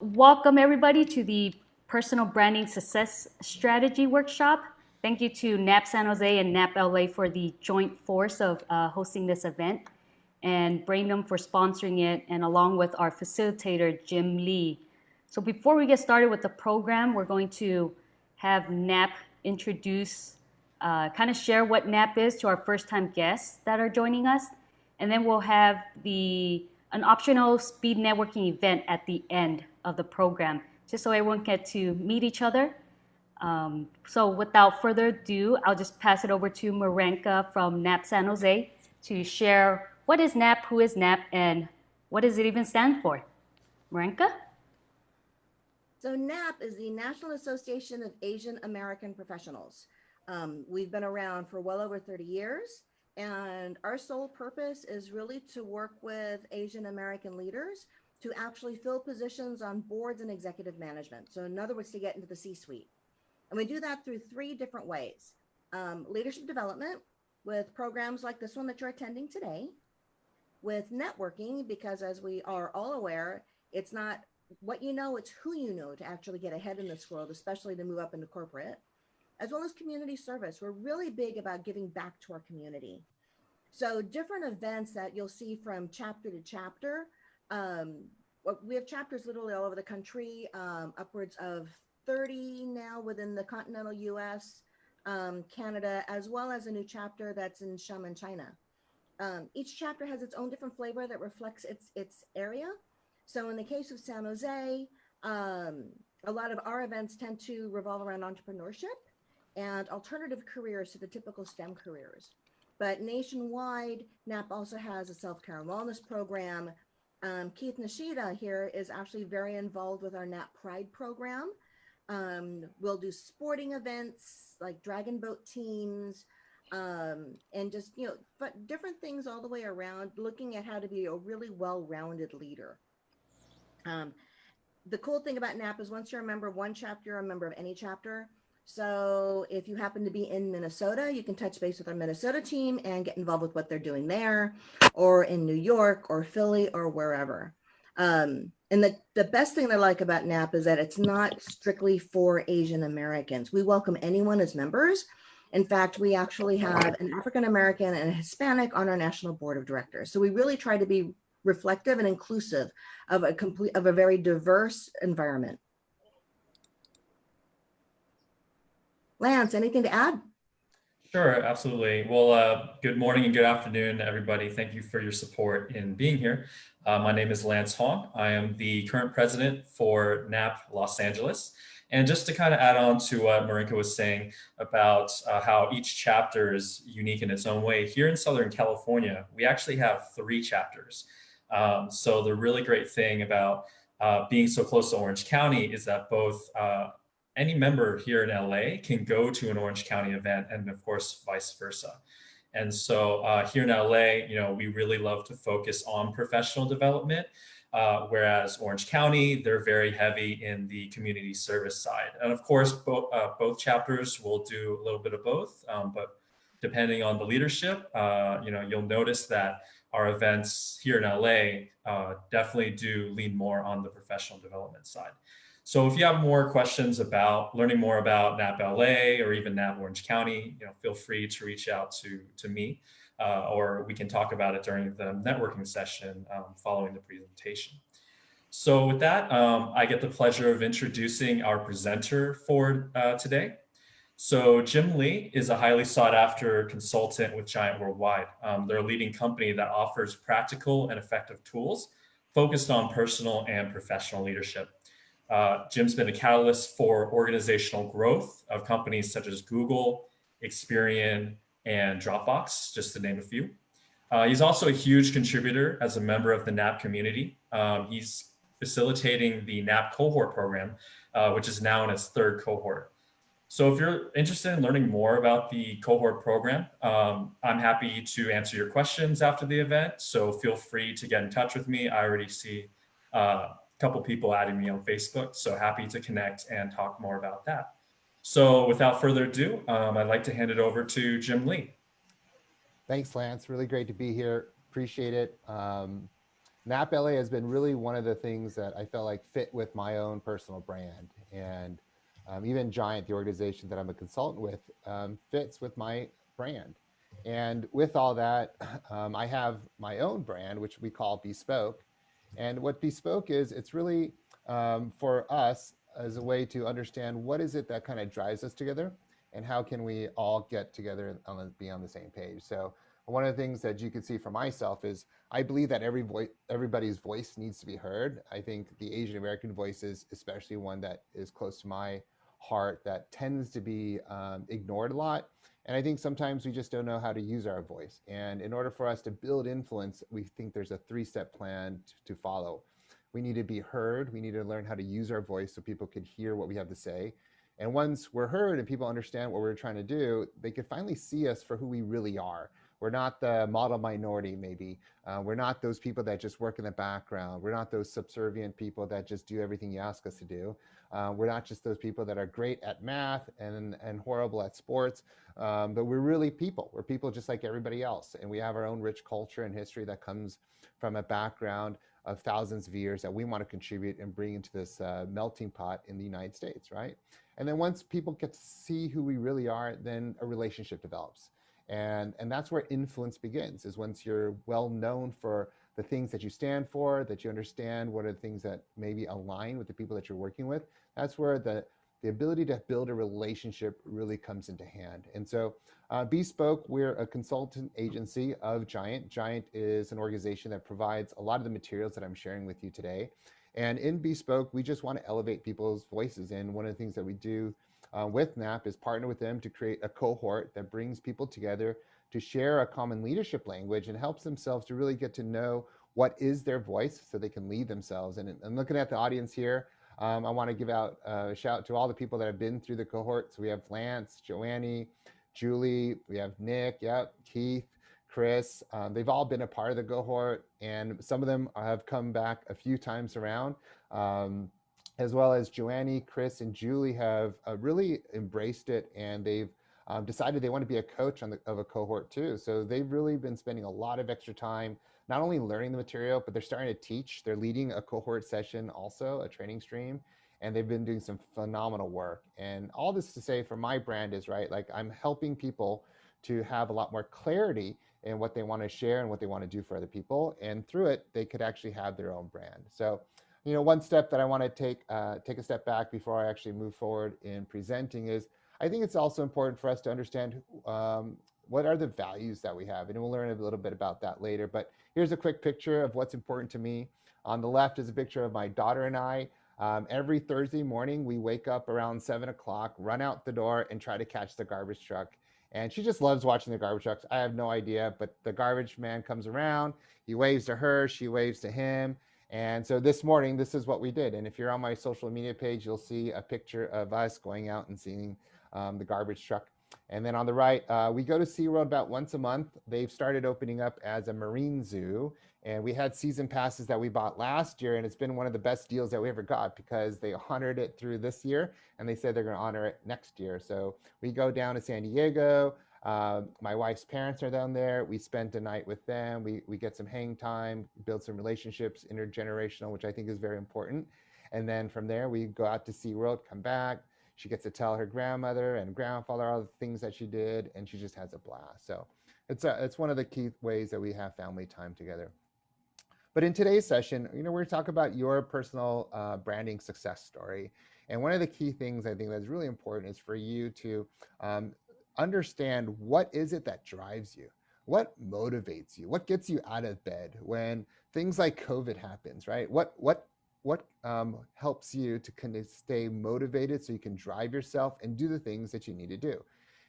Welcome everybody to the Personal Branding Success Strategy Workshop. Thank you to NAAAP San Jose and NAAAP LA for the joint force of hosting this event, and Braindom for sponsoring it, and along with our facilitator, Jim Lee. So before we get started with the program, we're going to have NAAAP introduce, kind of share what NAAAP is to our first-time guests that are joining us, and then we'll have an optional speed networking event at the end of the program, just so everyone get to meet each other. So without further ado, I'll just pass it over to Marenka from NAAAP San Jose to share what is NAAAP, who is NAAAP, and what does it even stand for. Marenka? So NAAAP is the National Association of Asian American Professionals. We've been around for well over 30 years. And our sole purpose is really to work with Asian American leaders to actually fill positions on boards and executive management. So in other words, to get into the C-suite. And we do that through three different ways. Leadership development with programs like this one that you're attending today, with networking, because as we are all aware, it's not what you know, it's who you know to actually get ahead in this world, especially to move up into corporate, as well as community service. We're really big about giving back to our community. So different events that you'll see from chapter to chapter. We have chapters literally all over the country, upwards of 30 now within the continental US, Canada, as well as a new chapter that's in Xiamen, China. Each chapter has its own different flavor that reflects its area. So in the case of San Jose, a lot of our events tend to revolve around entrepreneurship and alternative careers to the typical STEM careers. But nationwide, NAAAP also has a self-care and wellness program. Keith Nishida here is actually very involved with our NAAAP Pride program. We'll do sporting events like dragon boat teams, and just, but different things all the way around, looking at how to be a really well-rounded leader. The cool thing about NAAAP is once you're a member of one chapter, you're a member of any chapter. So if you happen to be in Minnesota, you can touch base with our Minnesota team and get involved with what they're doing there, or in New York or Philly or wherever. And the best thing I like about NAAAP is that it's not strictly for Asian Americans. We welcome anyone as members. In fact, we actually have an African American and a Hispanic on our national board of directors. So we really try to be reflective and inclusive of a very diverse environment. Lance, anything to add? Sure, absolutely. Well, good morning and good afternoon, everybody. Thank you for your support in being here. My name is Lance Hong. I am the current president for NAAAP Los Angeles. And just to kind of add on to what Marinka was saying about how each chapter is unique in its own way, here in Southern California, we actually have 3 chapters. So the really great thing about being so close to Orange County is that both any member here in LA can go to an Orange County event, and of course, vice versa. And so here in LA, we really love to focus on professional development, whereas Orange County, they're very heavy in the community service side. And of course, both chapters will do a little bit of both, but depending on the leadership, you'll notice that our events here in LA definitely do lean more on the professional development side. So if you have more questions about learning more about NAAAP LA or even NAAAP Orange County, feel free to reach out to me, or we can talk about it during the networking session following the presentation. So with that, I get the pleasure of introducing our presenter for today. So Jim Lee is a highly sought after consultant with Giant Worldwide. They're a leading company that offers practical and effective tools focused on personal and professional leadership. Jim's been a catalyst for organizational growth of companies such as Google, Experian, and Dropbox, just to name a few. He's also a huge contributor as a member of the NAAAP community. He's facilitating the NAAAP cohort program, which is now in its 3rd cohort. So if you're interested in learning more about the cohort program, I'm happy to answer your questions after the event. So feel free to get in touch with me. I already see couple people adding me on Facebook, so happy to connect and talk more about that. So without further ado, I'd like to hand it over to Jim Lee. Thanks, Lance. Really great to be here. Appreciate it. NAAAP LA has been really one of the things that I felt like fit with my own personal brand. And even Giant, the organization that I'm a consultant with, fits with my brand. And with all that, I have my own brand, which we call Bespoke. And what Bespoke is, it's really for us as a way to understand what is it that kind of drives us together and how can we all get together and be on the same page. So one of the things that you can see for myself is I believe that everybody's voice needs to be heard. I think the Asian American voice is especially one that is close to my heart that tends to be ignored a lot. And I think sometimes we just don't know how to use our voice. And in order for us to build influence, we think there's a 3-step plan to follow. We need to be heard. We need to learn how to use our voice so people can hear what we have to say. And once we're heard and people understand what we're trying to do, they can finally see us for who we really are. We're not the model minority, maybe. We're not those people that just work in the background. We're not those subservient people that just do everything you ask us to do. We're not just those people that are great at math and horrible at sports, but we're really people. We're people just like everybody else. And we have our own rich culture and history that comes from a background of thousands of years that we want to contribute and bring into this melting pot in the United States, right? And then once people get to see who we really are, then a relationship develops. And that's where influence begins, is once you're well known for the things that you stand for, that you understand what are the things that maybe align with the people that you're working with, that's where the ability to build a relationship really comes into hand. And so Bespoke, we're a consultant agency of Giant. Giant is an organization that provides a lot of the materials that I'm sharing with you today. And in Bespoke, we just want to elevate people's voices. And one of the things that we do with NAAAP is partner with them to create a cohort that brings people together to share a common leadership language and helps themselves to really get to know what is their voice so they can lead themselves. And looking at the audience here, I want to give out a shout out to all the people that have been through the cohort. So we have Lance, Joanne, Julie, we have Nick, Keith, Chris. They've all been a part of the cohort, and some of them have come back a few times around. As well as Joanne, Chris, and Julie have really embraced it, and they've decided they want to be a coach of a cohort too. So they've really been spending a lot of extra time, not only learning the material, but they're starting to teach. They're leading a cohort session also, a training stream, and they've been doing some phenomenal work. And all this to say for my brand is, right, like I'm helping people to have a lot more clarity in what they want to share and what they want to do for other people. And through it, they could actually have their own brand. So one step that I want to take a step back before I actually move forward in presenting is I think it's also important for us to understand what are the values that we have. And we'll learn a little bit about that later. But here's a quick picture of what's important to me. On the left is a picture of my daughter and I. Every Thursday morning, we wake up around 7 o'clock, run out the door, and try to catch the garbage truck. And she just loves watching the garbage trucks. I have no idea, but the garbage man comes around. He waves to her. She waves to him. And so this morning, this is what we did. And if you're on my social media page, you'll see a picture of us going out and seeing the garbage truck. And then on the right, we go to SeaWorld about once a month. They've started opening up as a marine zoo. And we had season passes that we bought last year. And it's been one of the best deals that we ever got because they honored it through this year. And they said they're going to honor it next year. So we go down to San Diego. My wife's parents are down there. We spent a night with them. We get some hang time, build some relationships, intergenerational, which I think is very important. And then from there, we go out to SeaWorld, come back. She gets to tell her grandmother and grandfather all the things that she did, and she just has a blast. So it's one of the key ways that we have family time together. But in today's session, we're going to talk about your personal branding success story. And one of the key things I think that's really important is for you to understand what is it that drives you, what motivates you, what gets you out of bed when things like COVID happens, right? What helps you to kind of stay motivated so you can drive yourself and do the things that you need to do.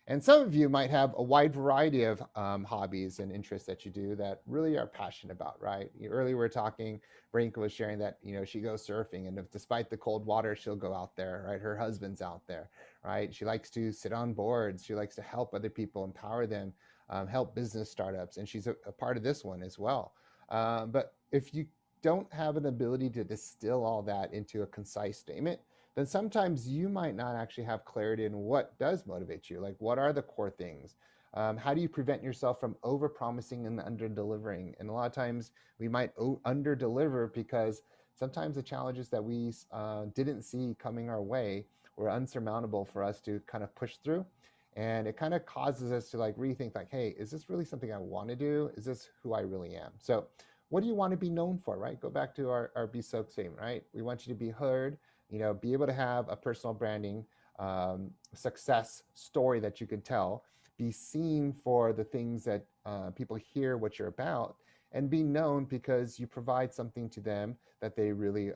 And some of you might have a wide variety of hobbies and interests that you do that really are passionate about, right? Earlier we were talking, Brinka was sharing that, she goes surfing, and despite the cold water, she'll go out there, right? Her husband's out there, right? She likes to sit on boards. She likes to help other people, empower them, help business startups. And she's a part of this one as well. But if you don't have an ability to distill all that into a concise statement, then sometimes you might not actually have clarity in what does motivate you. Like, what are the core things? How do you prevent yourself from over-promising and under-delivering? And a lot of times we might under-deliver because sometimes the challenges that we didn't see coming our way were unsurmountable for us to kind of push through. And it kind of causes us to like rethink like, hey, is this really something I want to do? Is this who I really am? So what do you want to be known for, right? Go back to our Be Soaked statement, right? We want you to be heard, be able to have a personal branding success story that you can tell, be seen for the things that people hear what you're about, and be known because you provide something to them that they really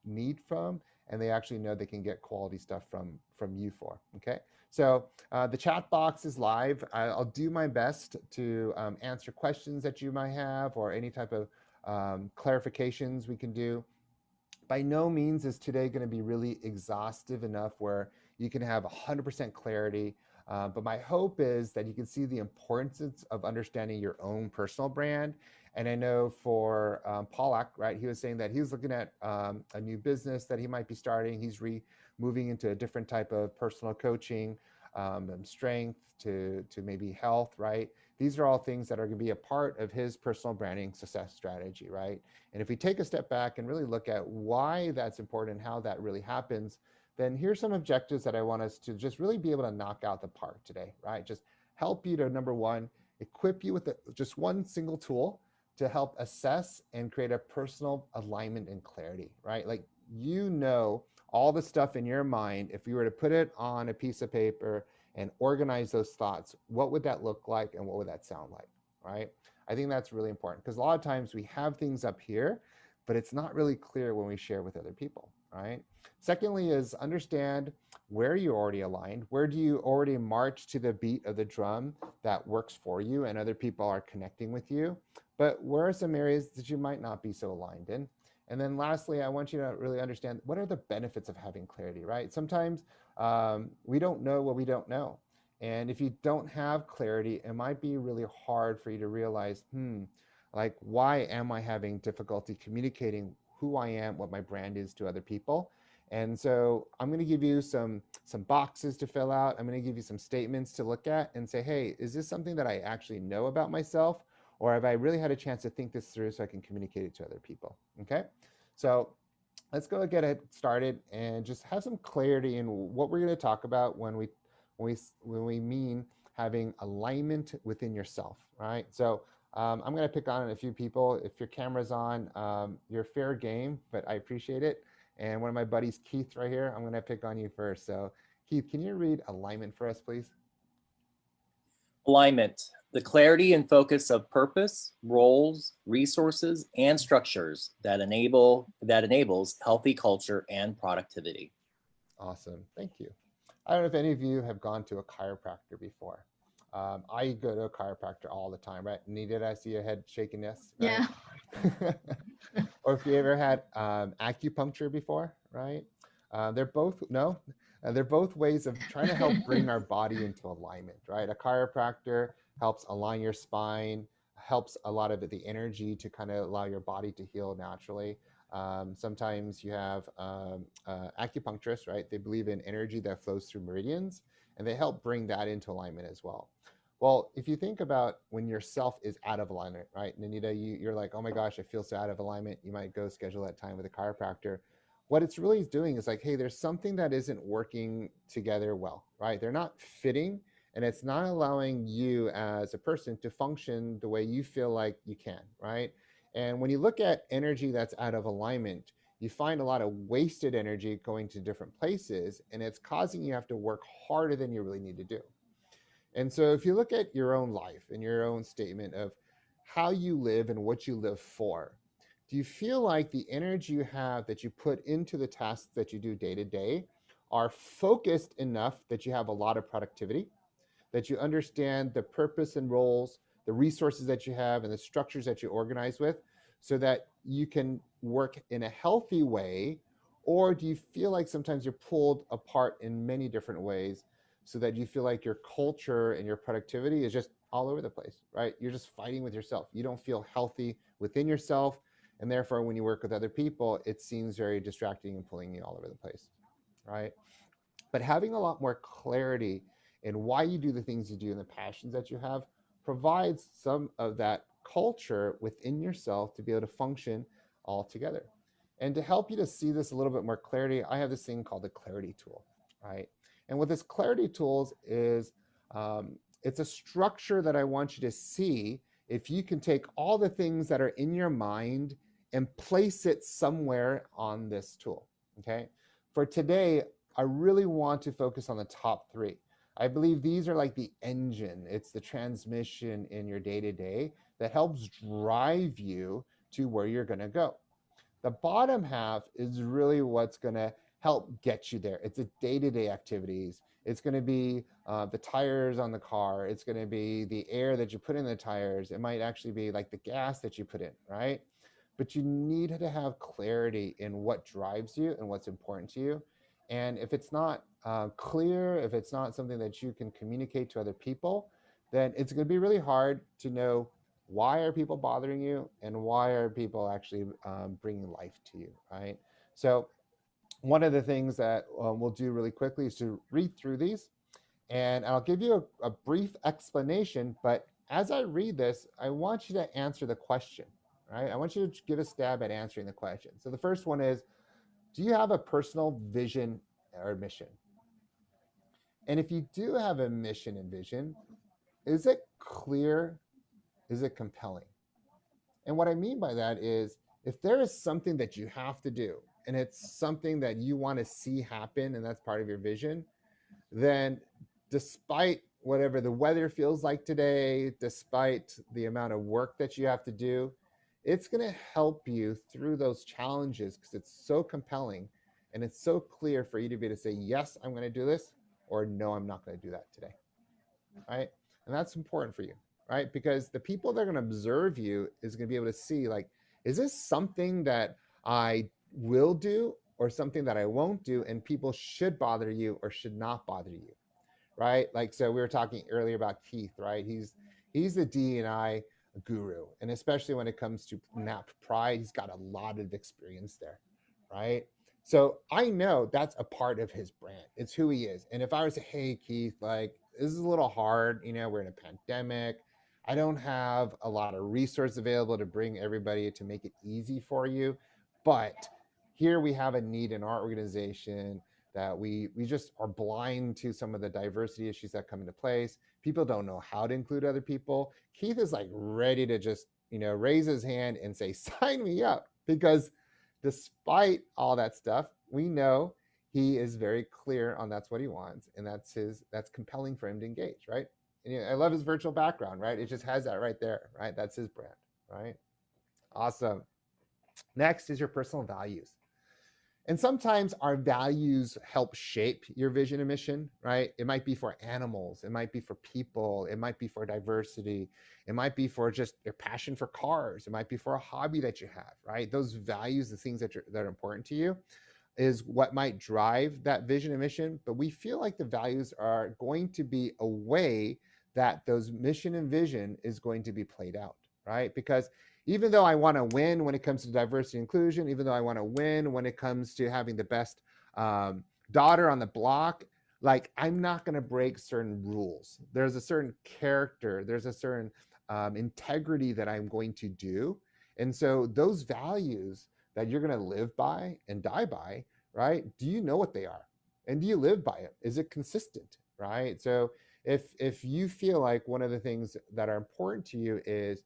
need from, and they actually know they can get quality stuff from you for, okay? So the chat box is live. I'll do my best to answer questions that you might have or any type of clarifications we can do. By no means is today going to be really exhaustive enough where you can have 100% clarity. But my hope is that you can see the importance of understanding your own personal brand. And I know for Pollack, right, he was saying that he was looking at a new business that he might be starting. He's moving into a different type of personal coaching, strength to maybe health, right? These are all things that are going to be a part of his personal branding success strategy, right? And if we take a step back and really look at why that's important and how that really happens, then here's some objectives that I want us to just really be able to knock out the park today, right? Just help you to, number one, equip you with just one single tool to help assess and create a personal alignment and clarity, right? Like, all the stuff in your mind, if you were to put it on a piece of paper and organize those thoughts, what would that look like and what would that sound like, right? I think that's really important because a lot of times we have things up here, but it's not really clear when we share with other people, right? Secondly is understand where you're already aligned. Where do you already march to the beat of the drum that works for you and other people are connecting with you? But where are some areas that you might not be so aligned in? And then lastly, I want you to really understand what are the benefits of having clarity, right? Sometimes we don't know what we don't know. And if you don't have clarity, it might be really hard for you to realize, like, why am I having difficulty communicating who I am, what my brand is to other people? And so I'm going to give you some boxes to fill out. I'm going to give you some statements to look at and say, hey, is this something that I actually know about myself? Or have I really had a chance to think this through so I can communicate it to other people? Okay, so let's go get it started and just have some clarity in what we're going to talk about when we mean having alignment within yourself, right? So I'm going to pick on a few people. If your camera's on, you're fair game, but I appreciate it. And one of my buddies, Keith, right here, I'm going to pick on you first. So Keith, can you read alignment for us, please? Alignment, the clarity and focus of purpose, roles, resources, and structures that enables healthy culture and productivity. Awesome, thank you. I don't know if any of you have gone to a chiropractor before. I go to a chiropractor all the time, right? Nita, I see your head shaking yes, right? Yeah. Or if you ever had acupuncture before, right? They're both ways of trying to help bring our body into alignment, right? A chiropractor helps align your spine, helps a lot of the energy to kind of allow your body to heal naturally. Sometimes you have acupuncturists, right? They believe in energy that flows through meridians, and they help bring that into alignment as well. Well, if you think about when your self is out of alignment, right? And Anita, you're like, oh my gosh, I feel so out of alignment. You might go schedule that time with a chiropractor. What it's really doing is like, hey, there's something that isn't working together well, right? They're not fitting, and it's not allowing you as a person to function the way you feel like you can, right? And when you look at energy that's out of alignment, you find a lot of wasted energy going to different places, and it's causing you have to work harder than you really need to do. And so if you look at your own life and your own statement of how you live and what you live for, do you feel like the energy you have that you put into the tasks that you do day to day are focused enough that you have a lot of productivity, that you understand the purpose and roles, the resources that you have, and the structures that you organize with so that you can work in a healthy way? Or do you feel like sometimes you're pulled apart in many different ways so that you feel like your culture and your productivity is just all over the place, right? You're just fighting with yourself. You don't feel healthy within yourself. And therefore, when you work with other people, it seems very distracting and pulling you all over the place, right? But having a lot more clarity and why you do the things you do and the passions that you have provides some of that culture within yourself to be able to function all together. And to help you to see this a little bit more clarity, I have this thing called the clarity tool, right? And what this clarity tools is, it's a structure that I want you to see if you can take all the things that are in your mind and place it somewhere on this tool, okay? For today, I really want to focus on the top three. I believe these are like the engine. It's the transmission in your day-to-day that helps drive you to where you're gonna go. The bottom half is really what's gonna help get you there. It's a day-to-day activities. It's gonna be the tires on the car. It's gonna be the air that you put in the tires. It might actually be like the gas that you put in, right? But you need to have clarity in what drives you and what's important to you. And if it's not clear, if it's not something that you can communicate to other people, then it's going to be really hard to know why are people bothering you and why are people actually bringing life to you, right? So one of the things that we'll do really quickly is to read through these, and I'll give you a brief explanation, but as I read this, I want you to answer the question, right? I want you to give a stab at answering the question. So the first one is, do you have a personal vision or mission? And if you do have a mission and vision, is it clear? Is it compelling? And what I mean by that is, if there is something that you have to do, and it's something that you want to see happen, and that's part of your vision, then despite whatever the weather feels like today, despite the amount of work that you have to do, it's going to help you through those challenges because it's so compelling and it's so clear for you to be able to say, yes, I'm going to do this, or no, I'm not going to do that today, right? And that's important for you, right? Because the people that are going to observe you is going to be able to see, like, is this something that I will do or something that I won't do, and people should bother you or should not bother you, right? Like, so we were talking earlier about Keith, right? He's the D&I guru, and especially when it comes to NAAAP Pride, he's got a lot of experience there, right? So I know that's a part of his brand. It's who he is. And if I was to say, hey, Keith, like, this is a little hard, you know, we're in a pandemic. I don't have a lot of resources available to bring everybody to make it easy for you, but here we have a need in our organization that we just are blind to some of the diversity issues that come into place. People don't know how to include other people. Keith is like ready to just, you know, raise his hand and say, sign me up, because despite all that stuff, we know he is very clear on that's what he wants, and that's compelling for him to engage, right? And, you know, I love his virtual background, right? It just has that right there, right? That's his brand, right? Awesome. Next is your personal values. And sometimes our values help shape your vision and mission, right? It might be for animals, it might be for people, it might be for diversity, it might be for just your passion for cars, it might be for a hobby that you have, right? Those values, the things that are important to you, is what might drive that vision and mission. But we feel like the values are going to be a way that those mission and vision is going to be played out, right? Because even though I want to win when it comes to diversity and inclusion, even though I want to win when it comes to having the best daughter on the block, like, I'm not going to break certain rules. There's a certain character, there's a certain integrity that I'm going to do. And so those values that you're going to live by and die by, right? Do you know what they are? And do you live by it? Is it consistent, right? So if you feel like one of the things that are important to you is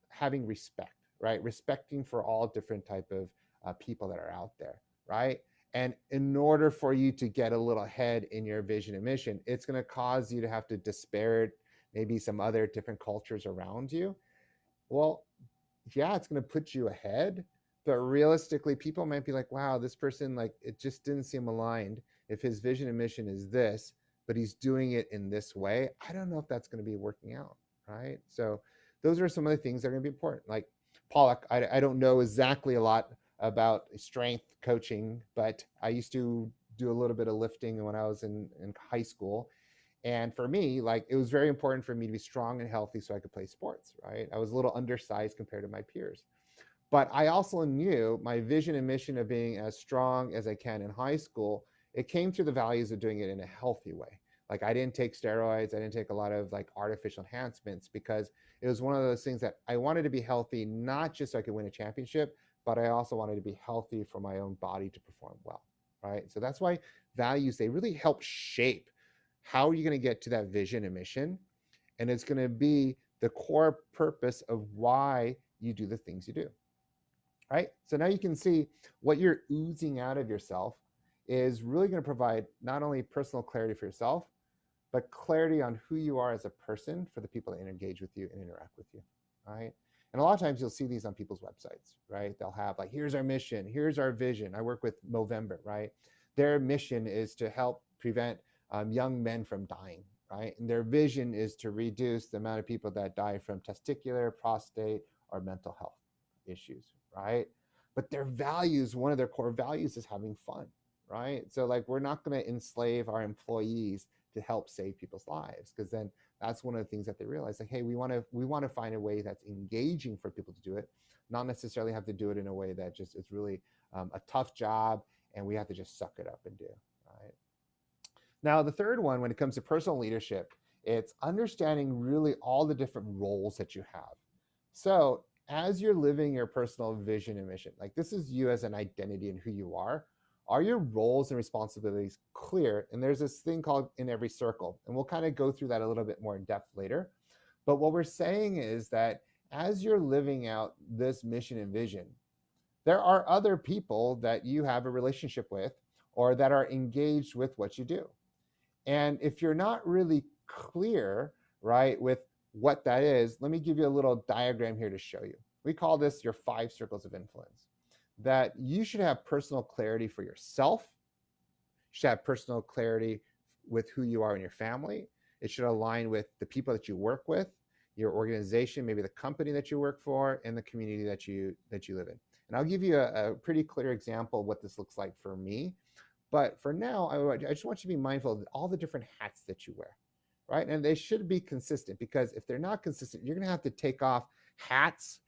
having respect, right? Respecting for all different type of people that are out there, right? And in order for you to get a little ahead in your vision and mission, it's going to cause you to have to disparage maybe some other different cultures around you. Well, yeah, it's going to put you ahead, but realistically, people might be like, wow, this person, like, it just didn't seem aligned. If his vision and mission is this, but he's doing it in this way, I don't know if that's going to be working out, right? So those are some of the things that are going to be important. Like Pollock, I don't know exactly a lot about strength coaching, but I used to do a little bit of lifting when I was in high school. And for me, like, it was very important for me to be strong and healthy so I could play sports, right? I was a little undersized compared to my peers. But I also knew my vision and mission of being as strong as I can in high school, it came through the values of doing it in a healthy way. Like I didn't take steroids. I didn't take a lot of like artificial enhancements because it was one of those things that I wanted to be healthy, not just so I could win a championship, but I also wanted to be healthy for my own body to perform well, right? So that's why values, they really help shape how you're going to get to that vision and mission. And it's going to be the core purpose of why you do the things you do, right? So now you can see what you're oozing out of yourself is really going to provide not only personal clarity for yourself, but clarity on who you are as a person for the people that engage with you and interact with you, right? And a lot of times you'll see these on people's websites, right? They'll have like, here's our mission, here's our vision. I work with Movember, right? Their mission is to help prevent young men from dying, right? And their vision is to reduce the amount of people that die from testicular, prostate, or mental health issues, right? But their values, one of their core values is having fun, right? So like, we're not going to enslave our employees to help save people's lives, because then that's one of the things that they realize, like, hey, we want to find a way that's engaging for people to do it, not necessarily have to do it in a way that just is really a tough job and we have to just suck it up and do, right? Now, the third one, when it comes to personal leadership, it's understanding really all the different roles that you have. So as you're living your personal vision and mission, like this is you as an identity and who you are your roles and responsibilities clear? And there's this thing called in every circle, and we'll kind of go through that a little bit more in depth later. But what we're saying is that as you're living out this mission and vision, there are other people that you have a relationship with or that are engaged with what you do. And if you're not really clear, right, with what that is, let me give you a little diagram here to show you. We call this your 5 circles of influence. That you should have personal clarity for yourself. You should have personal clarity with who you are in your family. It should align with the people that you work with, your organization, maybe the company that you work for, and the community that you live in. And I'll give you a pretty clear example of what this looks like for me. But for now, I just want you to be mindful of all the different hats that you wear, right? And they should be consistent, because if they're not consistent, you're going to have to take off hats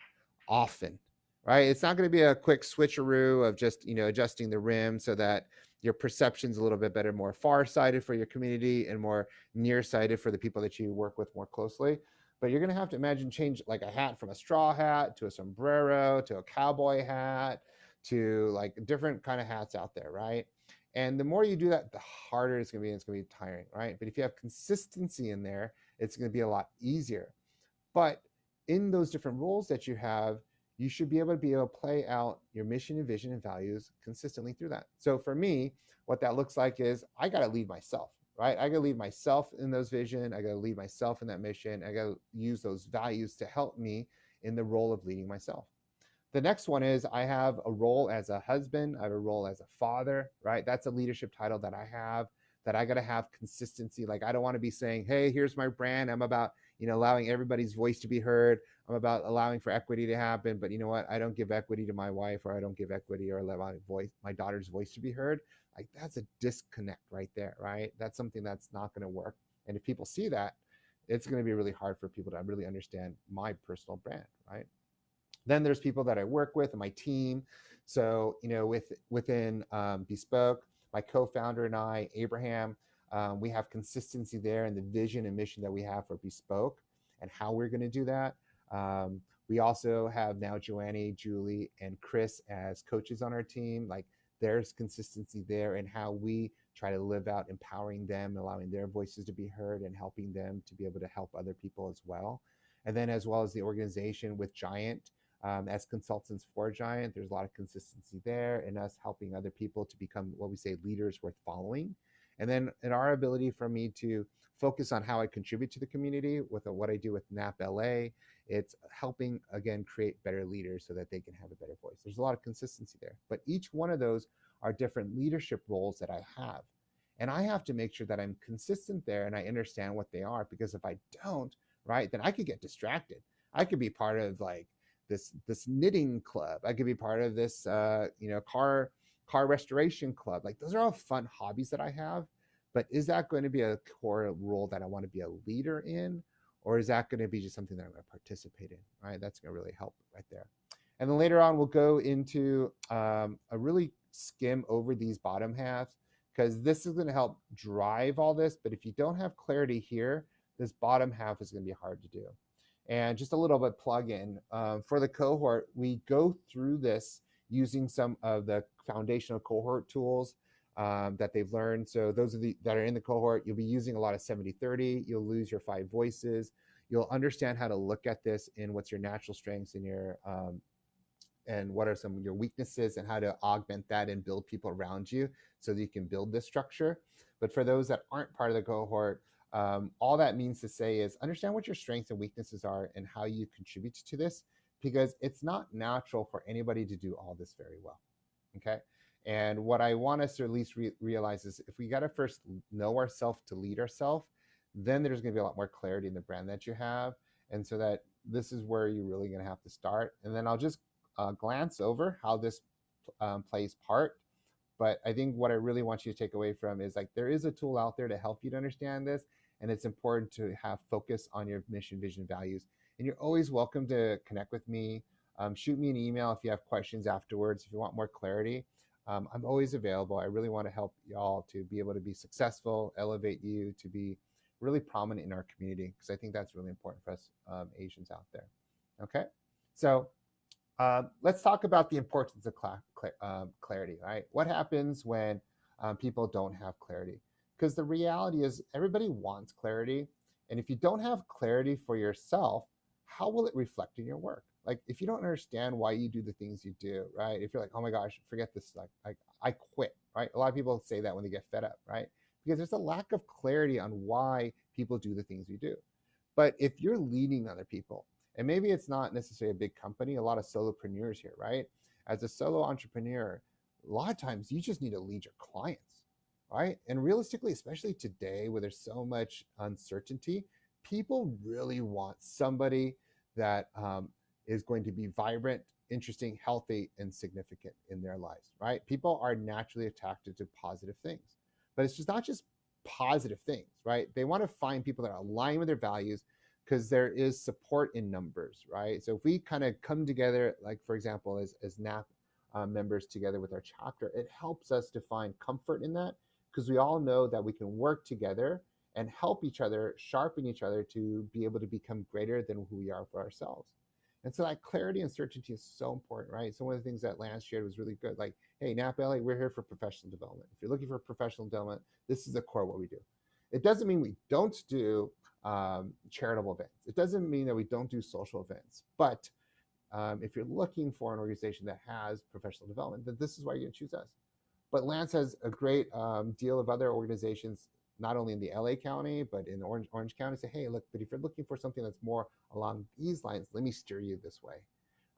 often, right? It's not going to be a quick switcheroo of just, adjusting the rim so that your perception's a little bit better, more far-sighted for your community and more nearsighted for the people that you work with more closely. But you're going to have to change like a hat from a straw hat to a sombrero to a cowboy hat to like different kind of hats out there, right? And the more you do that, the harder it's going to be. It's going to be tiring, right? But if you have consistency in there, it's going to be a lot easier. But in those different roles that you have, you should be able to play out your mission and vision and values consistently through that. So for me, what that looks like is I got to lead myself, right? I got to lead myself in those vision. I got to lead myself in that mission. I got to use those values to help me in the role of leading myself. The next one is I have a role as a husband. I have a role as a father, right? That's a leadership title that I have, that I got to have consistency. Like, I don't want to be saying, hey, here's my brand. I'm about, allowing everybody's voice to be heard. I'm about allowing for equity to happen. But you know what? I don't give equity to my wife, or I don't give equity or allow my daughter's voice to be heard. Like, that's a disconnect right there, right? That's something that's not going to work. And if people see that, it's going to be really hard for people to really understand my personal brand, right? Then there's people that I work with and my team. So, within Bespoke, my co-founder and I, Abraham, we have consistency there in the vision and mission that we have for Bespoke and how we're going to do that. We also have now Joannie, Julie, and Chris as coaches on our team. Like, there's consistency there in how we try to live out empowering them, allowing their voices to be heard, and helping them to be able to help other people as well. And then as well as the organization with Giant, as consultants for Giant, there's a lot of consistency there in us helping other people to become what we say leaders worth following. And then in our ability for me to focus on how I contribute to the community with what I do with NAAAP LA, it's helping, again, create better leaders so that they can have a better voice. There's a lot of consistency there, but each one of those are different leadership roles that I have. And I have to make sure that I'm consistent there and I understand what they are, because if I don't, right, then I could get distracted. I could be part of like this knitting club. I could be part of this, car restoration club. Like, those are all fun hobbies that I have, but is that going to be a core role that I want to be a leader in? Or is that going to be just something that I'm going to participate in, right? That's going to really help right there. And then later on, we'll go into a really skim over these bottom halves, because this is going to help drive all this. But if you don't have clarity here, this bottom half is going to be hard to do. And just a little bit plug in for the cohort, we go through this using some of the foundational cohort tools that they've learned. So those of that are in the cohort, you'll be using a lot of 70-30. You'll lose your 5 voices. You'll understand how to look at this in what's your natural strengths and your and what are some of your weaknesses, and how to augment that and build people around you so that you can build this structure. But for those that aren't part of the cohort, all that means to say is understand what your strengths and weaknesses are and how you contribute to this, because it's not natural for anybody to do all this very well. Okay. And what I want us to at least realize is if we got to first know ourselves to lead ourselves, then there's going to be a lot more clarity in the brand that you have. And so that this is where you're really going to have to start. And then I'll just glance over how this plays part. But I think what I really want you to take away from is like there is a tool out there to help you to understand this. And it's important to have focus on your mission, vision, values. And you're always welcome to connect with me. Shoot me an email if you have questions afterwards, if you want more clarity. I'm always available. I really want to help y'all to be able to be successful, elevate you to be really prominent in our community, because I think that's really important for us Asians out there. Okay, so let's talk about the importance of clarity, right? What happens when people don't have clarity? Because the reality is everybody wants clarity. And if you don't have clarity for yourself, how will it reflect in your work? Like if you don't understand why you do the things you do, right? If you're like, oh my gosh, forget this, like I quit, right? A lot of people say that when they get fed up, right? Because there's a lack of clarity on why people do the things we do. But if you're leading other people, and maybe it's not necessarily a big company, a lot of solopreneurs here, right? As a solo entrepreneur, a lot of times you just need to lead your clients, right? And realistically, especially today where there's so much uncertainty, people really want somebody that is going to be vibrant, interesting, healthy, and significant in their lives, right? People are naturally attracted to positive things, but it's just not just positive things, right? They want to find people that are aligned with their values, because there is support in numbers, right? So if we kind of come together, like for example, as NAAAP members together with our chapter, it helps us to find comfort in that, because we all know that we can work together and help each other, sharpen each other to be able to become greater than who we are for ourselves. And so that clarity and certainty is so important, right? So one of the things that Lance shared was really good. Like, hey, NAAAP LA, we're here for professional development. If you're looking for professional development, this is the core of what we do. It doesn't mean we don't do charitable events. It doesn't mean that we don't do social events. But if you're looking for an organization that has professional development, then this is why you're going to choose us. But Lance has a great deal of other organizations, not only in the LA County, but in Orange County. Say, hey, look, but if you're looking for something that's more along these lines, let me steer you this way.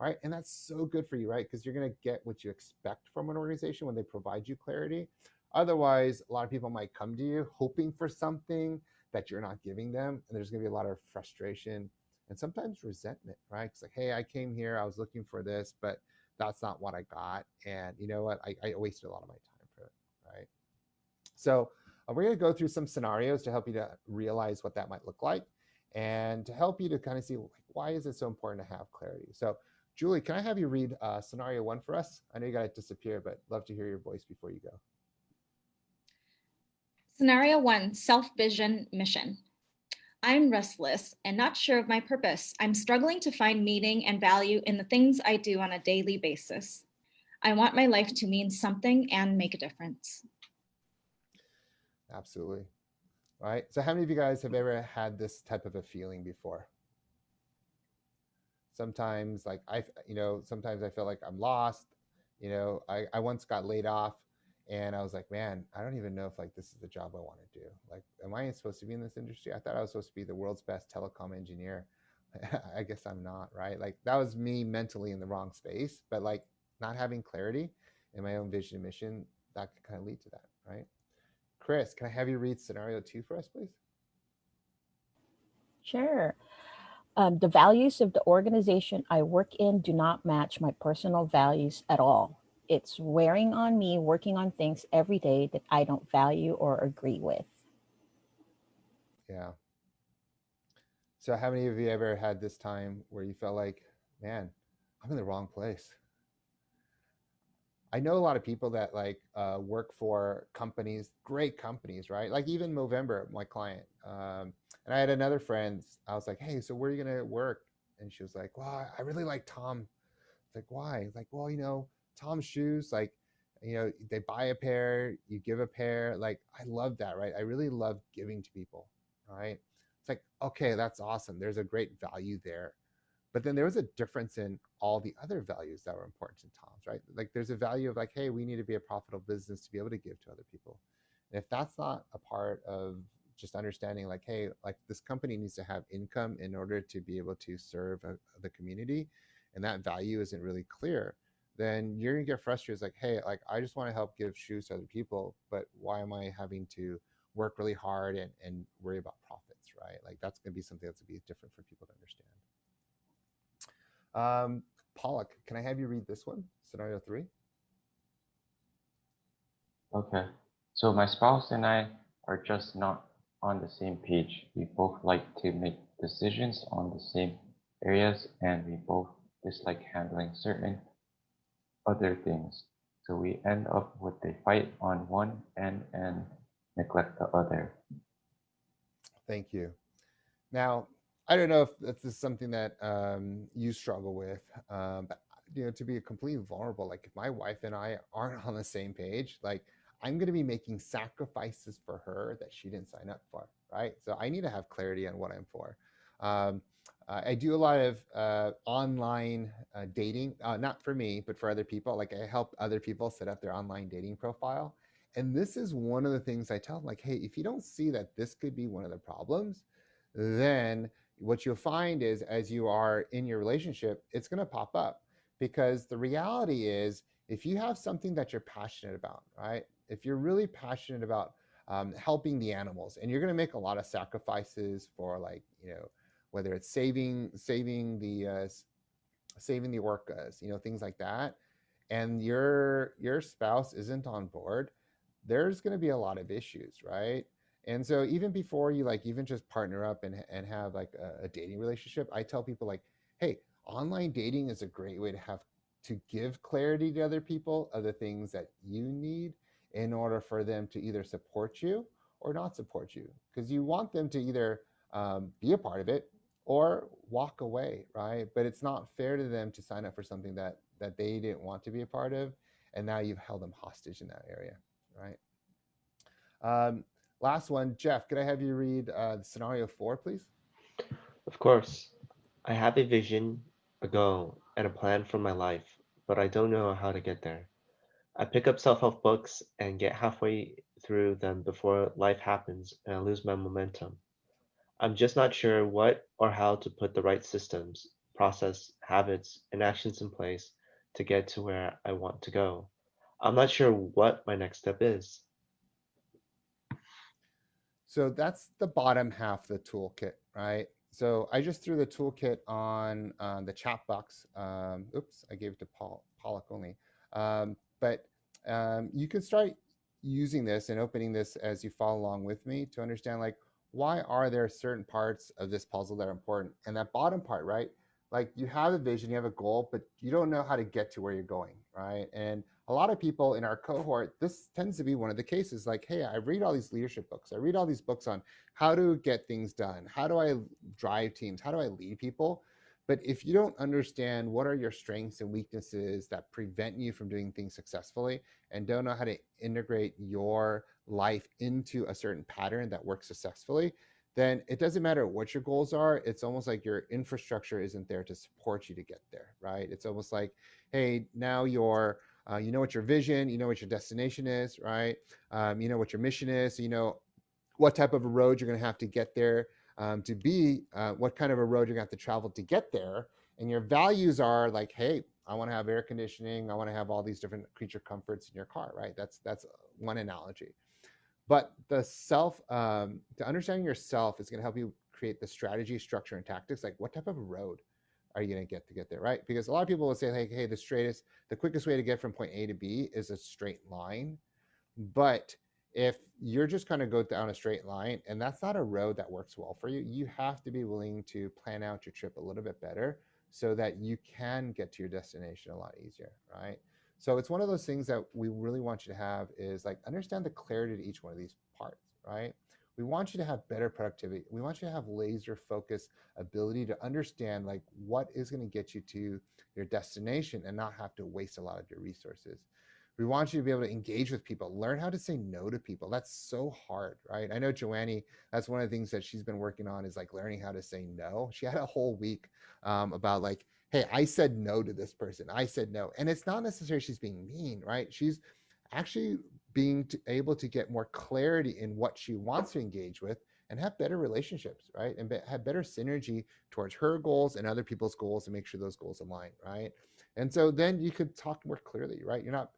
All right. And that's so good for you, right? Because you're going to get what you expect from an organization when they provide you clarity. Otherwise, a lot of people might come to you hoping for something that you're not giving them. And there's going to be a lot of frustration and sometimes resentment, right? It's like, hey, I came here, I was looking for this, but that's not what I got. And you know what? I wasted a lot of my time for it, right? So we're going to go through some scenarios to help you to realize what that might look like and to help you to kind of see, like, why is it so important to have clarity? So Julie, can I have you read scenario 1 for us? I know you got to disappear, but love to hear your voice before you go. Scenario 1, self-vision mission. I'm restless and not sure of my purpose. I'm struggling to find meaning and value in the things I do on a daily basis. I want my life to mean something and make a difference. Absolutely. All right. So how many of you guys have ever had this type of a feeling before? Sometimes like sometimes I feel like I'm lost. I once got laid off and I was like, man, I don't even know if like this is the job I want to do. Like, am I supposed to be in this industry? I thought I was supposed to be the world's best telecom engineer. I guess I'm not, right? Like that was me mentally in the wrong space, but like not having clarity in my own vision and mission, that could kind of lead to that, right? Chris, can I have you read scenario 2 for us, please? Sure. The values of the organization I work in do not match my personal values at all. It's wearing on me working on things every day that I don't value or agree with. Yeah. So how many of you ever had this time where you felt like, man, I'm in the wrong place? I know a lot of people that like work for companies, great companies, right? Like even Movember, my client. And I had another friend, I was like, hey, so where are you going to work? And she was like, well, I really like Tom. It's like, why? Like, well, Tom's shoes, like, they buy a pair, you give a pair. Like, I love that, right? I really love giving to people, right? It's like, okay, that's awesome. There's a great value there. But then there was a difference in all the other values that were important to Tom's, right? Like there's a value of like, hey, we need to be a profitable business to be able to give to other people. And if that's not a part of just understanding like, hey, like this company needs to have income in order to be able to serve the community, and that value isn't really clear, then you're gonna get frustrated. It's like, hey, like I just want to help give shoes to other people, but why am I having to work really hard and worry about profits, right? Like that's gonna be something that's gonna be different for people to understand. Pollock, can I have you read this one? Scenario 3. Okay. So my spouse and I are just not on the same page. We both like to make decisions on the same areas, and we both dislike handling certain other things. So we end up with a fight on one end and neglect the other. Thank you. Now, I don't know if this is something that you struggle with, but to be completely vulnerable, like if my wife and I aren't on the same page, like I'm going to be making sacrifices for her that she didn't sign up for, right? So I need to have clarity on what I'm for. I do a lot of online dating, not for me, but for other people. Like I help other people set up their online dating profile. And this is one of the things I tell them, like, hey, if you don't see that this could be one of the problems, then what you'll find is as you are in your relationship, it's going to pop up, because the reality is if you have something that you're passionate about, right? If you're really passionate about helping the animals, and you're going to make a lot of sacrifices for, like, whether it's saving the orcas, things like that, and your spouse isn't on board, there's going to be a lot of issues, right? And so even before you like even just partner up and have like a dating relationship, I tell people like, hey, online dating is a great way to give clarity to other people of the things that you need in order for them to either support you or not support you, because you want them to either be a part of it or walk away, right? But it's not fair to them to sign up for something that they didn't want to be a part of, and now you've held them hostage in that area, right? Last one, Jeff, could I have you read scenario 4, please? Of course. I have a vision, a goal, and a plan for my life, but I don't know how to get there. I pick up self-help books and get halfway through them before life happens and I lose my momentum. I'm just not sure what or how to put the right systems, process, habits, and actions in place to get to where I want to go. I'm not sure what my next step is. So that's the bottom half of the toolkit, right? So I just threw the toolkit on the chat box. Oops, I gave it to Pollock only. But you can start using this and opening this as you follow along with me to understand, like, why are there certain parts of this puzzle that are important? And that bottom part, right? Like you have a vision, you have a goal, but you don't know how to get to where you're going, right? And a lot of people in our cohort, this tends to be one of the cases, like, hey, I read all these leadership books. I read all these books on how to get things done. How do I drive teams? How do I lead people? But if you don't understand what are your strengths and weaknesses that prevent you from doing things successfully, and don't know how to integrate your life into a certain pattern that works successfully, then it doesn't matter what your goals are. It's almost like your infrastructure isn't there to support you to get there, right? It's almost like, hey, now you're you know what your vision, you know what your destination is, right? You know what your mission is, so you know what type of a road you're going to have to get there, to be, what kind of a road you're going to have to travel to get there. And your values are like, hey, I want to have air conditioning. I want to have all these different creature comforts in your car, right? That's one analogy. But to understanding yourself is going to help you create the strategy, structure, and tactics. Like, what type of road are you going to get there, right? Because a lot of people will say, like, hey, the quickest way to get from point A to B is a straight line. But if you're just kind of go down a straight line, and that's not a road that works well for you, you have to be willing to plan out your trip a little bit better so that you can get to your destination a lot easier, right? So it's one of those things that we really want you to have is like understand the clarity to each one of these parts, right? We want you to have better productivity. We want you to have laser focus ability to understand like what is going to get you to your destination and not have to waste a lot of your resources. We want you to be able to engage with people, learn how to say no to people. That's so hard, right? I know Joanne, that's one of the things that she's been working on is like learning how to say no. She had a whole week about like, hey, I said no to this person. I said no. And it's not necessarily she's being mean, right? She's actually being able to get more clarity in what she wants to engage with and have better relationships, right? And have better synergy towards her goals and other people's goals and make sure those goals align, right? And so then you could talk more clearly, right? You're not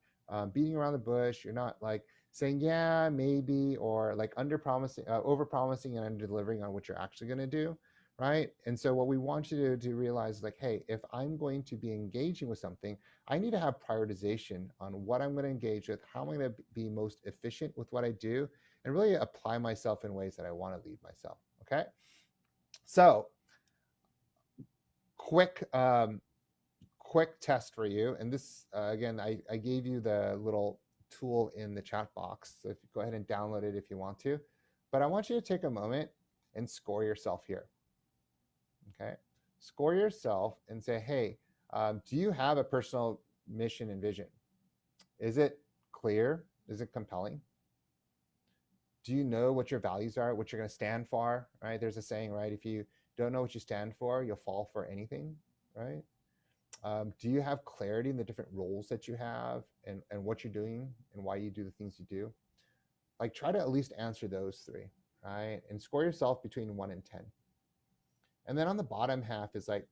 beating around the bush. You're not like saying, yeah, maybe, or like under promising, over promising and under delivering on what you're actually going to do, right? And so what we want you to realize is like, hey, if I'm going to be engaging with something, I need to have prioritization on what I'm going to engage with, how I'm going to be most efficient with what I do, and really apply myself in ways that I want to lead myself. Okay. So quick test for you. And this, again, I gave you the little tool in the chat box. So if you go ahead and download it if you want to, but I want you to take a moment and score yourself here. Okay. Score yourself and say, hey, do you have a personal mission and vision? Is it clear? Is it compelling? Do you know what your values are, what you're going to stand for, right? There's a saying, right? If you don't know what you stand for, you'll fall for anything, right? Do you have clarity in the different roles that you have and what you're doing and why you do the things you do? Like try to at least answer those three, right? And score yourself between 1 and 10. And then on the bottom half is like,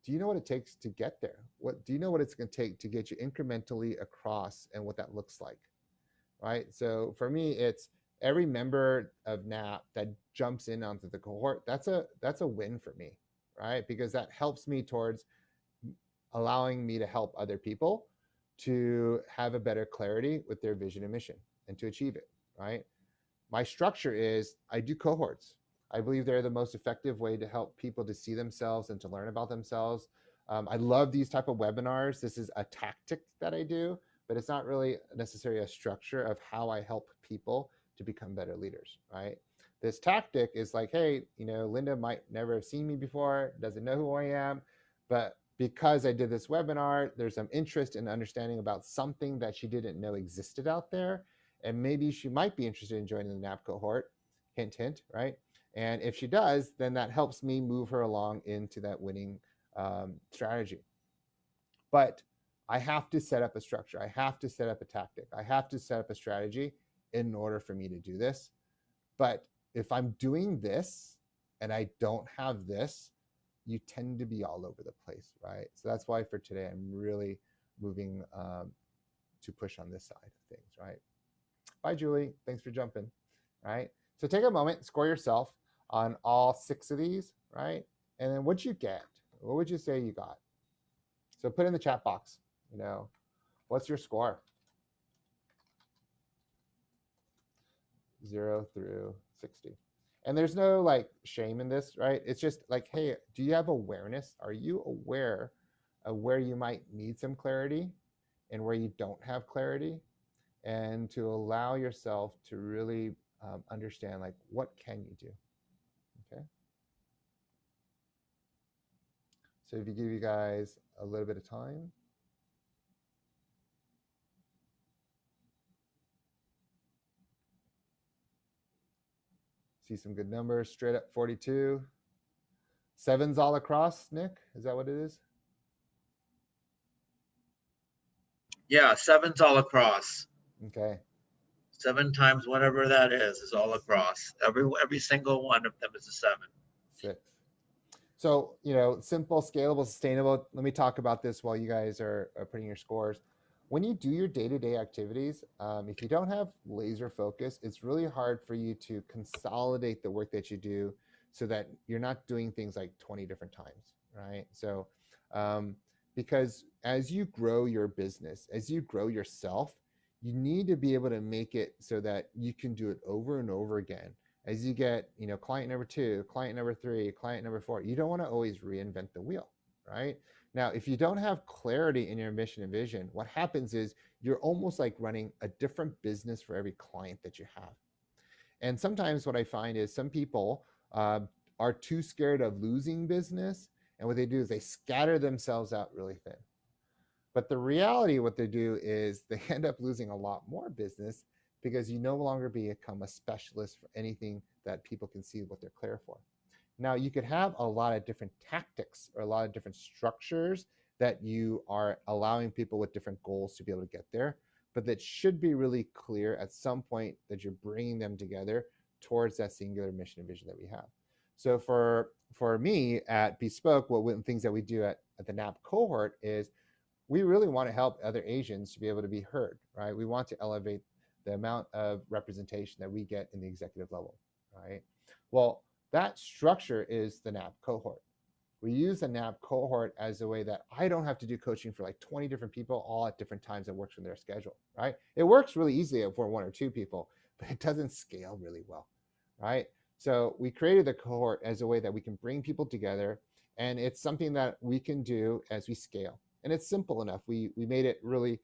do you know what it takes to get there? What do you know what it's going to take to get you incrementally across and what that looks like, right? So for me, it's every member of NAAAP that jumps in onto the cohort. That's a win for me, right? Because that helps me towards allowing me to help other people to have a better clarity with their vision and mission and to achieve it, right? My structure is I do cohorts. I believe they're the most effective way to help people to see themselves and to learn about themselves. I love these type of webinars. This is a tactic that I do, but it's not really necessarily a structure of how I help people to become better leaders, right? This tactic is like, hey, Linda might never have seen me before, doesn't know who I am, but because I did this webinar, there's some interest in understanding about something that she didn't know existed out there. And maybe she might be interested in joining the NAAAP cohort, hint, hint, right? And if she does, then that helps me move her along into that winning strategy. But I have to set up a structure. I have to set up a tactic. I have to set up a strategy in order for me to do this. But if I'm doing this and I don't have this, you tend to be all over the place, right? So that's why for today, I'm really moving to push on this side of things, right? Bye, Julie. Thanks for jumping, right? So take a moment, score yourself on all 6 of these, right? And then what'd you get? What would you say you got? So put in the chat box, what's your score? 0 through 60. And there's no like shame in this, right? It's just like, hey, do you have awareness? Are you aware of where you might need some clarity and where you don't have clarity? And to allow yourself to really understand like, what can you do? Okay. So if you give you guys a little bit of time. See some good numbers, straight up 42. 7's all across, Nick? Is that what it is? Yeah, 7's all across. Okay. 7 times whatever that is all across. Every single one of them is a 7. 6. So, simple, scalable, sustainable. Let me talk about this while you guys are putting your scores. When you do your day-to-day activities, if you don't have laser focus, it's really hard for you to consolidate the work that you do so that you're not doing things like 20 different times, right? So, because as you grow your business, as you grow yourself, you need to be able to make it so that you can do it over and over again. As you get, client number 2, client number 3, client number 4, you don't want to always reinvent the wheel, right? Now, if you don't have clarity in your mission and vision, what happens is you're almost like running a different business for every client that you have. And sometimes what I find is some people are too scared of losing business. And what they do is they scatter themselves out really thin. But the reality, what they do is they end up losing a lot more business because you no longer become a specialist for anything that people can see what they're clear for. Now, you could have a lot of different tactics or a lot of different structures that you are allowing people with different goals to be able to get there, but that should be really clear at some point that you're bringing them together towards that singular mission and vision that we have. So for me at Bespoke, things that we do at the NAAAP cohort is we really want to help other Asians to be able to be heard, right? We want to elevate the amount of representation that we get in the executive level, right? Well, that structure is the NAAAP cohort. We use the NAAAP cohort as a way that I don't have to do coaching for like 20 different people all at different times that works from their schedule, right? It works really easily for 1 or 2 people, but it doesn't scale really well, right? So we created the cohort as a way that we can bring people together, and it's something that we can do as we scale. And it's simple enough. We made it really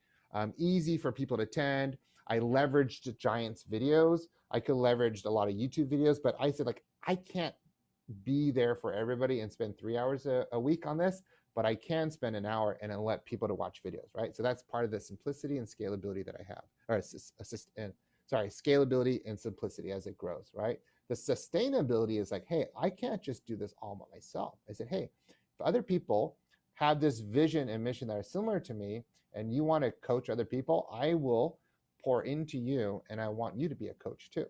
easy for people to attend. I leveraged Giant's videos. I could leverage a lot of YouTube videos, but I said, like, I can't be there for everybody and spend 3 hours a week on this, but I can spend an hour and then let people to watch videos, right? So that's part of the simplicity and scalability that I have, or scalability and simplicity as it grows, right? The sustainability is like, hey, I can't just do this all by myself. I said, hey, if other people have this vision and mission that are similar to me, and you want to coach other people, I will pour into you, and I want you to be a coach too.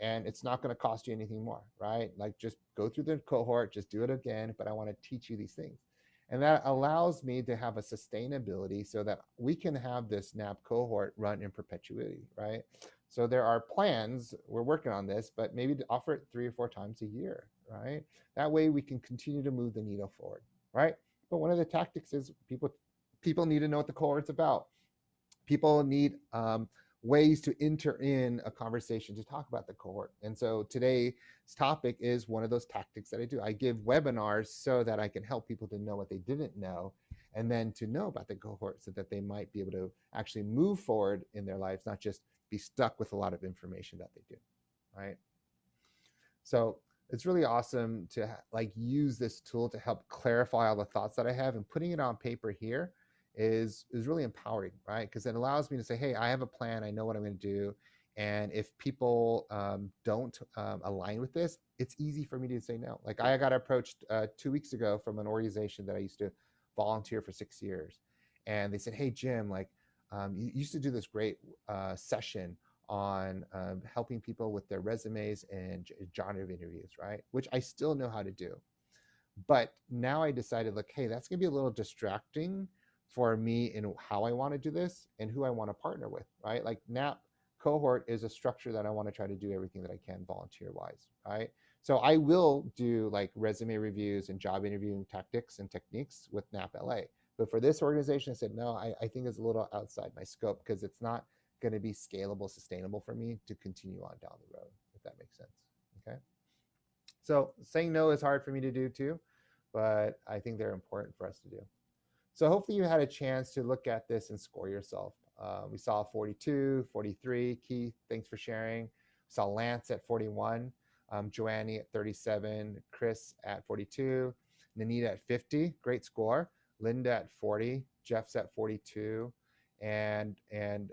And it's not going to cost you anything more, right? Like, just go through the cohort, just do it again, but I want to teach you these things. And that allows me to have a sustainability so that we can have this NAAAP cohort run in perpetuity, right? So there are plans, we're working on this, but maybe to offer it 3 or 4 times a year, right? That way we can continue to move the needle forward, right? But one of the tactics is people need to know what the cohort's about. People need ways to enter in a conversation to talk about the cohort. And so today's topic is one of those tactics that I do. I give webinars so that I can help people to know what they didn't know, and then to know about the cohort so that they might be able to actually move forward in their lives, not just be stuck with a lot of information that they do, right? So it's really awesome to use this tool to help clarify all the thoughts that I have, and putting it on paper here is really empowering, right? Because it allows me to say, hey, I have a plan, I know what I'm going to do, and if people don't align with this, it's easy for me to say no. Like, I got approached 2 weeks ago from an organization that I used to volunteer for 6 years, and they said, hey Jim, like, you used to do this great session on helping people with their resumes and job interviews, right? Which I still know how to do. But now I decided, like, hey, that's gonna be a little distracting for me in how I want to do this and who I want to partner with, right? Like, NAAAP cohort is a structure that I want to try to do everything that I can volunteer wise, right? So I will do like resume reviews and job interviewing tactics and techniques with NAAAP LA. But for this organization, I said, no, I think it's a little outside my scope, because it's not going to be scalable, sustainable for me to continue on down the road, if that makes sense. Okay. So saying no is hard for me to do too, but I think they're important for us to do. So hopefully you had a chance to look at this and score yourself. We saw 42, 43. Keith, thanks for sharing. We saw Lance at 41, Joannie at 37, Chris at 42, Nanita at 50, great score. Linda at 40, Jeff's at 42. And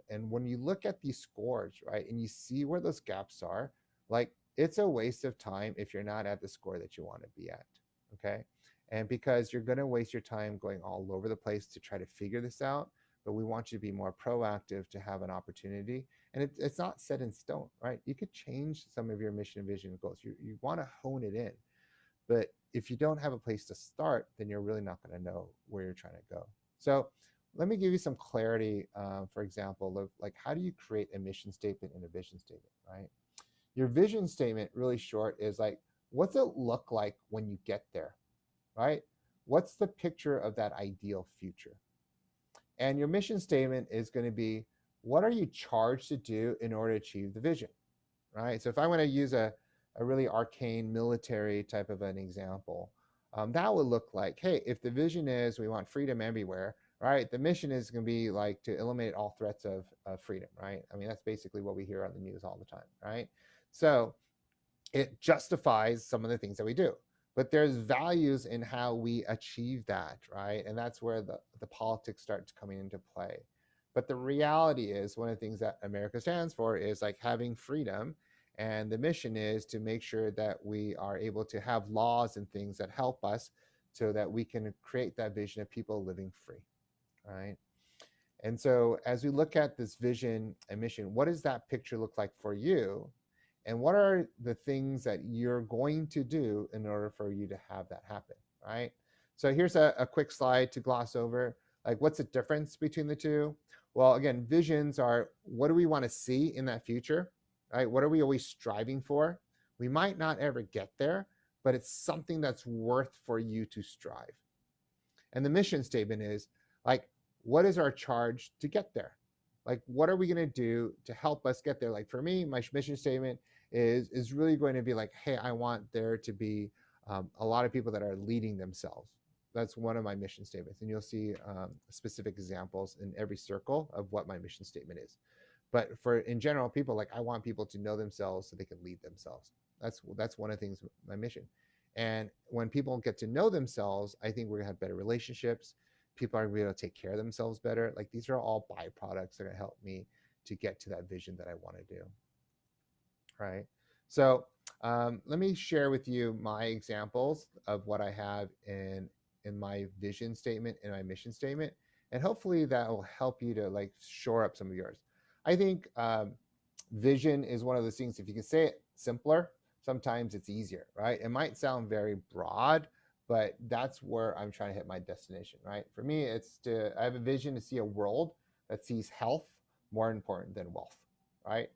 when you look at these scores, right, and you see where those gaps are, like, it's a waste of time if you're not at the score that you want to be at, okay? And because you're going to waste your time going all over the place to try to figure this out, but we want you to be more proactive to have an opportunity. And it's not set in stone, right? You could change some of your mission and vision goals. You want to hone it in. But if you don't have a place to start, then you're really not going to know where you're trying to go. So let me give you some clarity, for example, of like, how do you create a mission statement and a vision statement, right? Your vision statement, really short, is like, what's it look like when you get there, right? What's the picture of that ideal future? And your mission statement is going to be, what are you charged to do in order to achieve the vision, right? So if I want to use a really arcane military type of an example, that would look like, hey, if the vision is we want freedom everywhere, right? The mission is going to be like to eliminate all threats of freedom, right? I mean, that's basically what we hear on the news all the time, right? So it justifies some of the things that we do, but there's values in how we achieve that, right? And that's where the politics starts coming into play. But the reality is, one of the things that America stands for is like having freedom, and the mission is to make sure that we are able to have laws and things that help us so that we can create that vision of people living free, right? And so as we look at this vision and mission, what does that picture look like for you? And what are the things that you're going to do in order for you to have that happen, right? So here's a quick slide to gloss over. Like, what's the difference between the two? Well, again, visions are, what do we want to see in that future, right? What are we always striving for? We might not ever get there, but it's something that's worth for you to strive. And the mission statement is like, what is our charge to get there? Like, what are we going to do to help us get there? Like, for me, my mission statement is really going to be like, hey, I want there to be a lot of people that are leading themselves. That's one of my mission statements. And you'll see specific examples in every circle of what my mission statement is. But for, in general, people, like, I want people to know themselves so they can lead themselves. That's one of the things, my mission. And when people get to know themselves, I think we're gonna have better relationships. People are gonna be able to take care of themselves better. Like, these are all byproducts that are gonna help me to get to that vision that I want to do. Right. So let me share with you my examples of what I have in my vision statement and my mission statement, and hopefully that will help you to like shore up some of yours. I think vision is one of those things, if you can say it simpler, sometimes it's easier, right? It might sound very broad, but that's where I'm trying to hit my destination, right? For me, I have a vision to see a world that sees health more important than wealth, right?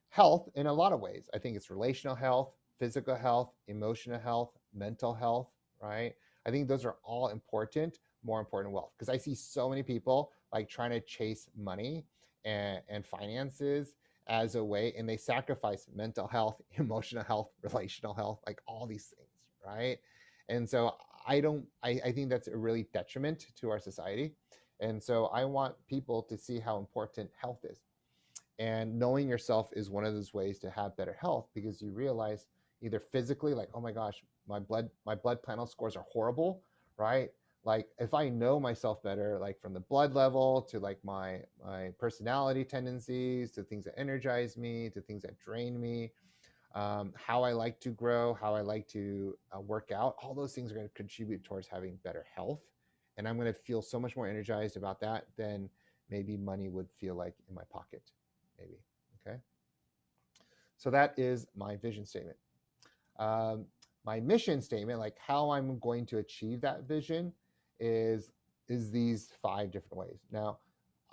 Health in a lot of ways. I think it's relational health, physical health, emotional health, mental health, right? I think those are all important, more important than wealth, because I see so many people like trying to chase money and finances as a way, and they sacrifice mental health, emotional health, relational health, like all these things, right? And so I think that's a really detriment to our society. And so I want people to see how important health is. And knowing yourself is one of those ways to have better health, because you realize either physically, like, oh my gosh, my blood panel scores are horrible, right? Like, if I know myself better, like from the blood level to like my personality tendencies, to things that energize me, to things that drain me, how I like to grow, how I like to work out, all those things are going to contribute towards having better health. And I'm going to feel so much more energized about that than maybe money would feel like in my pocket, maybe. Okay. So that is my vision statement. My mission statement, like how I'm going to achieve that vision, is these 5 different ways. Now,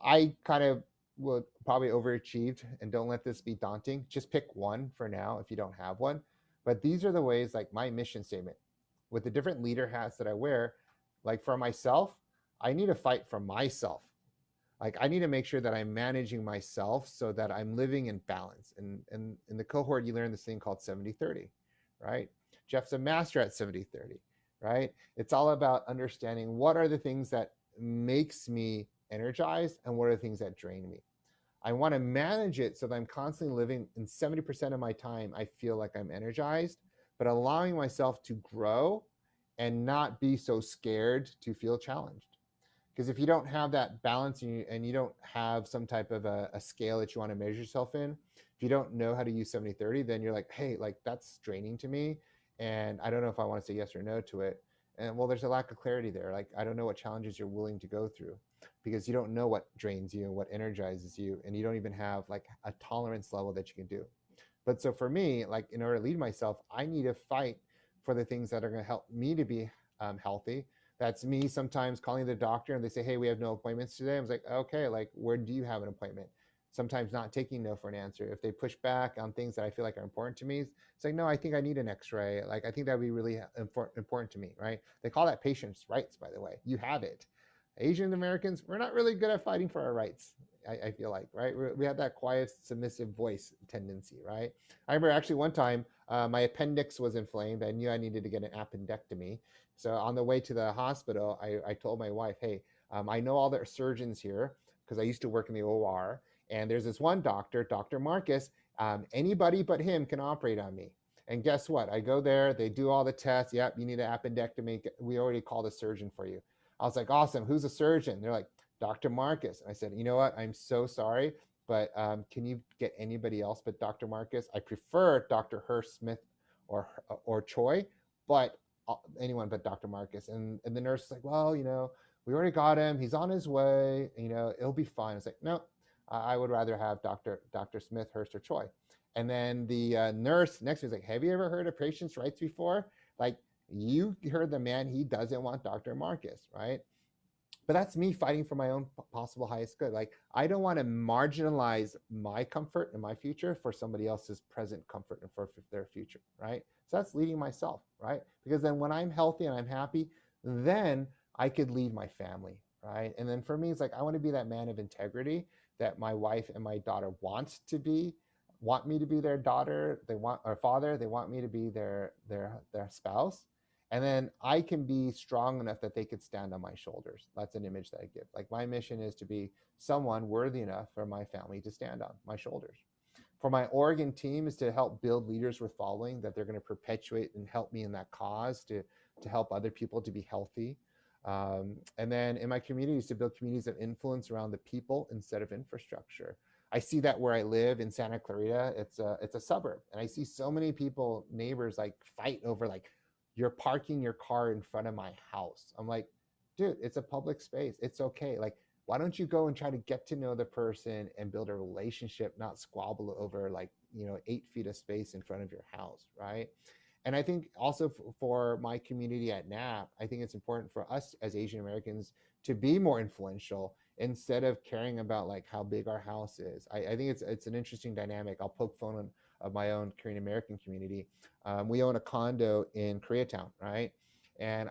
I kind of would probably overachieved, and don't let this be daunting. Just pick one for now if you don't have one. But these are the ways, like my mission statement, with the different leader hats that I wear. Like for myself, I need to fight for myself. Like, I need to make sure that I'm managing myself so that I'm living in balance. And in the cohort, you learn this thing called 70-30, right? Jeff's a master at 70-30, right? It's all about understanding what are the things that makes me energized and what are the things that drain me. I want to manage it so that I'm constantly living in 70% of my time. I feel like I'm energized, but allowing myself to grow and not be so scared to feel challenged. Because if you don't have that balance and you don't have some type of a scale that you want to measure yourself in, if you don't know how to use 70-30, then you're like, hey, like that's draining to me. And I don't know if I want to say yes or no to it. And well, there's a lack of clarity there. Like, I don't know what challenges you're willing to go through, because you don't know what drains you and what energizes you. And you don't even have like a tolerance level that you can do. But so for me, like in order to lead myself, I need to fight for the things that are going to help me to be healthy. That's me sometimes calling the doctor and they say, hey, we have no appointments today. I was like, okay, like where do you have an appointment? Sometimes not taking no for an answer. If they push back on things that I feel like are important to me, it's like, no, I think I need an x-ray. Like, I think that'd be really important to me, right? They call that patient's rights, by the way. You have it. Asian Americans, we're not really good at fighting for our rights. I feel like, right? We have that quiet, submissive voice tendency, right? I remember actually one time my appendix was inflamed. I knew I needed to get an appendectomy. So on the way to the hospital, I told my wife, hey, I know all the surgeons here because I used to work in the OR. And there's this one doctor, Dr. Marcus. Anybody but him can operate on me. And guess what? I go there, they do all the tests. Yep, you need an appendectomy. We already called a surgeon for you. I was like, awesome. Who's a surgeon? They're like, Dr. Marcus. And I said, you know what? I'm so sorry, but can you get anybody else but Dr. Marcus? I prefer Dr. Hirsch Smith or Choi, but anyone but Dr. Marcus. And the nurse is like, well, we already got him. He's on his way. It'll be fine. It's like, no, I would rather have Dr. Smith, Hurst, or Choi. And then the nurse next to me is like, have you ever heard of patients' rights before? Like, you heard the man, he doesn't want Dr. Marcus, right? But that's me fighting for my own possible highest good. Like, I don't want to marginalize my comfort and my future for somebody else's present comfort and for their future, right? So that's leading myself, right? Because then when I'm healthy and I'm happy, then I could lead my family, right? And then for me, it's like, I want to be that man of integrity that my wife and my daughter want me to be their daughter, they want or father, they want me to be their spouse. And then I can be strong enough that they could stand on my shoulders. That's an image that I give. Like, my mission is to be someone worthy enough for my family to stand on my shoulders. For my Oregon team is to help build leaders with following that they're going to perpetuate and help me in that cause to help other people to be healthy. And then in my communities, to build communities of influence around the people instead of infrastructure. I see that where I live in Santa Clarita. It's a suburb, and I see so many people, neighbors, like fight over like, you're parking your car in front of my house. I'm like, dude, it's a public space. It's okay. Like, why don't you go and try to get to know the person and build a relationship, not squabble over like 8 feet of space in front of your house, right? And I think also for my community at NAAAP, I think it's important for us as Asian Americans to be more influential instead of caring about like how big our house is. I think it's an interesting dynamic. I'll poke fun of my own Korean American community. We own a condo in Koreatown, right? And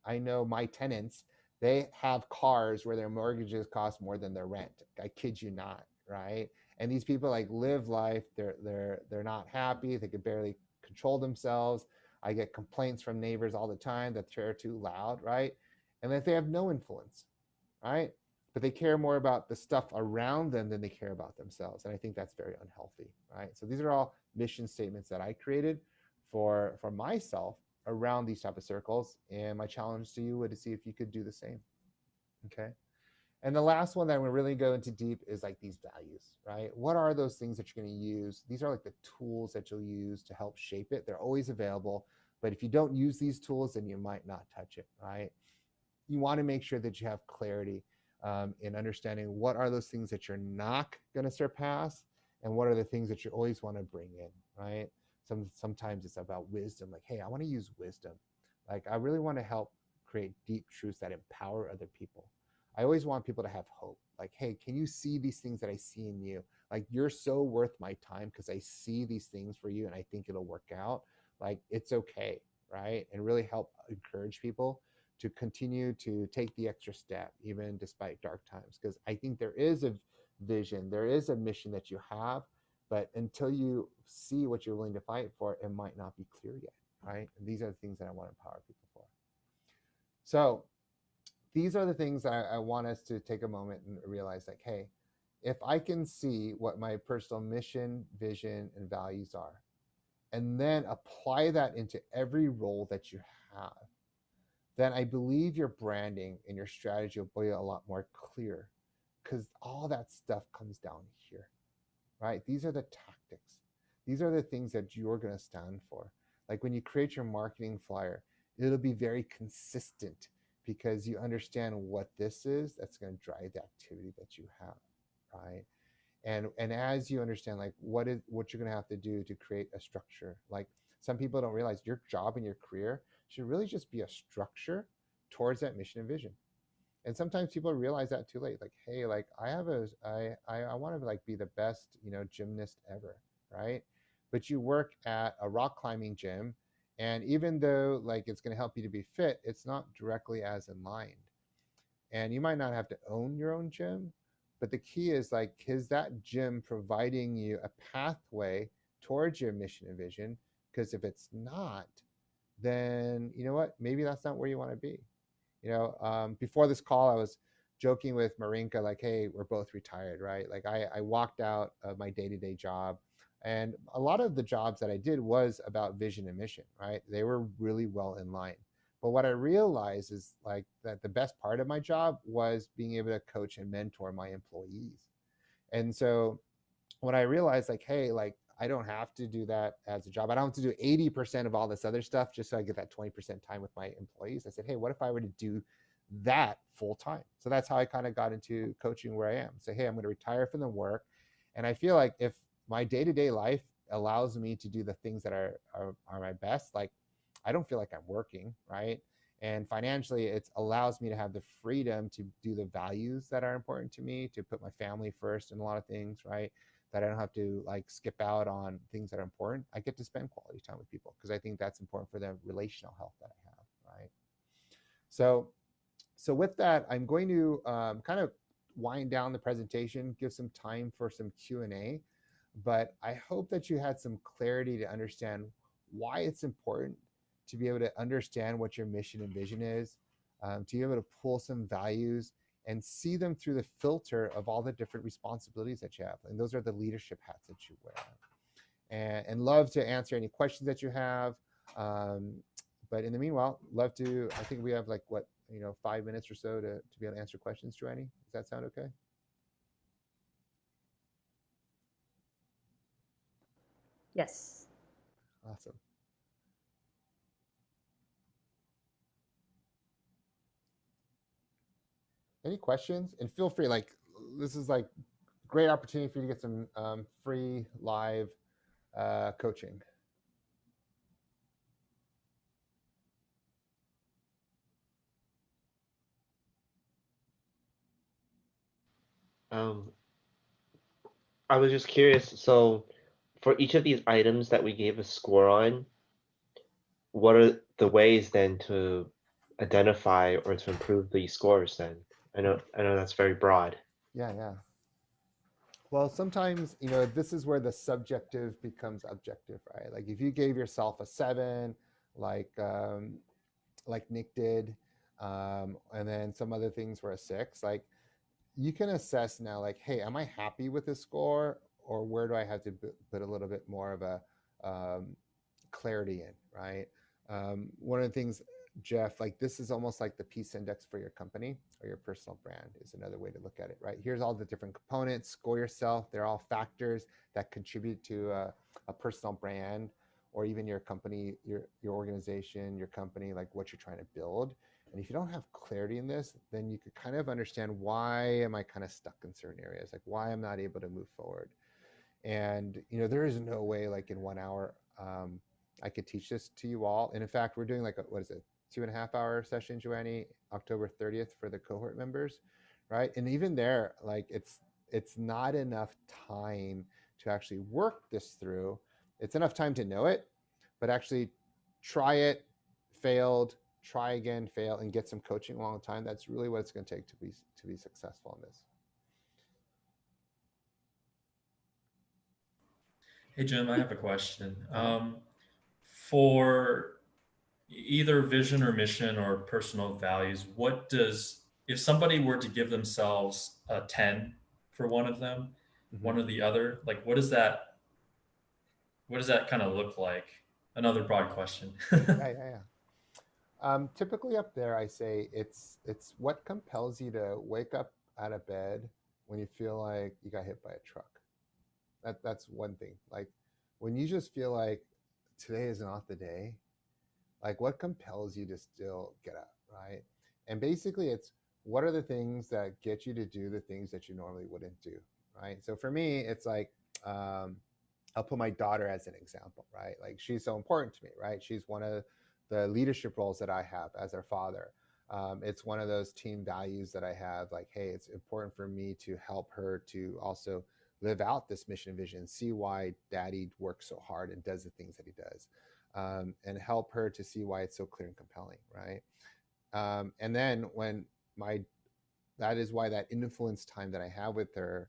I know my tenants, they have cars where their mortgages cost more than their rent. I kid you not, right? And these people like live life. They're not happy. They could barely control themselves. I get complaints from neighbors all the time that they're too loud, right? And that they have no influence, right? But they care more about the stuff around them than they care about themselves. And I think that's very unhealthy, right? So these are all mission statements that I created for myself around these type of circles. And my challenge to you would to see if you could do the same, okay? And the last one that I'm going to really go into deep is like these values, right? What are those things that you're going to use? These are like the tools that you'll use to help shape it. They're always available. But if you don't use these tools, then you might not touch it, right? You want to make sure that you have clarity in understanding what are those things that you're not going to surpass and what are the things that you always want to bring in, right? Sometimes it's about wisdom. Like, hey, I want to use wisdom. Like, I really want to help create deep truths that empower other people. I always want people to have hope. Like, hey, can you see these things that I see in you? Like, you're so worth my time because I see these things for you and I think it'll work out. Like, it's okay, right? And really help encourage people to continue to take the extra step, even despite dark times. Because I think there is a vision, there is a mission that you have, but until you see what you're willing to fight for, it might not be clear yet, right? And these are the things that I want to empower people for. So these are the things that I want us to take a moment and realize, like, hey, if I can see what my personal mission, vision, and values are, and then apply that into every role that you have, then I believe your branding and your strategy will be a lot more clear, because all that stuff comes down here, right? These are the tactics. These are the things that you're going to stand for. Like when you create your marketing flyer, it'll be very consistent because you understand what this is that's going to drive the activity that you have, right? And as you understand like what you're going to have to do to create a structure, like some people don't realize your job in your career should really just be a structure towards that mission and vision. And sometimes people realize that too late. Like, hey, like I want to like be the best, gymnast ever, right? But you work at a rock climbing gym, and even though like it's going to help you to be fit, it's not directly as in line. And you might not have to own your own gym, But the key is like, is that gym providing you a pathway towards your mission and vision? Because if it's not, then you know what? Maybe that's not where you want to be. Before this call, I was joking with Marinka, like, hey, we're both retired, right? Like I walked out of my day-to-day job, and a lot of the jobs that I did was about vision and mission, right? They were really well in line. But what I realized is like that the best part of my job was being able to coach and mentor my employees. And so when I realized like, hey, like I don't have to do that as a job. I don't have to do 80% of all this other stuff just so I get that 20% time with my employees. I said, hey, what if I were to do that full time? So that's how I kind of got into coaching where I am. Say, hey, I'm going to retire from the work. And I feel like if my day-to-day life allows me to do the things that are my best, like I don't feel like I'm working, right? And financially, it allows me to have the freedom to do the values that are important to me, to put my family first in a lot of things, right? That I don't have to like skip out on things that are important. I get to spend quality time with people because I think that's important for the relational health that I have, right? So with that, I'm going to kind of wind down the presentation, give some time for some Q&A, but I hope that you had some clarity to understand why it's important to be able to understand what your mission and vision is, to be able to pull some values and see them through the filter of all the different responsibilities that you have. And those are the leadership hats that you wear. And love to answer any questions that you have. But in the meanwhile, love to, I think we have like, 5 minutes or so to be able to answer questions, Joanny. Does that sound okay? Yes. Awesome. Any questions? And feel free, like, this is like great opportunity for you to get some free live coaching. I was just curious. So, for each of these items that we gave a score on, what are the ways then to identify or to improve these scores? Then I know that's very broad. Yeah. Well, sometimes, this is where the subjective becomes objective, right? Like if you gave yourself a 7, like Nick did, and then some other things were a 6, like you can assess now, like, hey, am I happy with this score, or where do I have to put a little bit more of a clarity in, right? One of the things, Jeff, like this is almost like the peace index for your company or your personal brand is another way to look at it, right? Here's all the different components, score yourself. They're all factors that contribute to a personal brand or even your company, your organization, your company, like what you're trying to build. And if you don't have clarity in this, then you could kind of understand why am I kind of stuck in certain areas, like why I'm not able to move forward. And, there is no way like in 1 hour, I could teach this to you all. And in fact, we're doing like, 2.5 hour session, Joanny, October 30th for the cohort members, right? And even there, like it's not enough time to actually work this through. It's enough time to know it, but actually try it, failed, try again, fail, and get some coaching along the time. That's really what it's going to take to be successful in this. Hey, Jim, I have a question. For either vision or mission or personal values, if somebody were to give themselves a 10 for one of them, one or the other, like what does that kind of look like? Another broad question. Yeah. Typically up there, I say it's what compels you to wake up out of bed when you feel like you got hit by a truck. That's one thing. Like when you just feel like today is not the day, like what compels you to still get up, right? And basically it's what are the things that get you to do the things that you normally wouldn't do, right? So for me, it's like, I'll put my daughter as an example, right? Like she's so important to me, right? She's one of the leadership roles that I have as her father. It's one of those team values that I have, like, hey, it's important for me to help her to also live out this mission and vision, see why daddy works so hard and does the things that he does, and help her to see why it's so clear and compelling, right? And then when my that is why that influence time that I have with her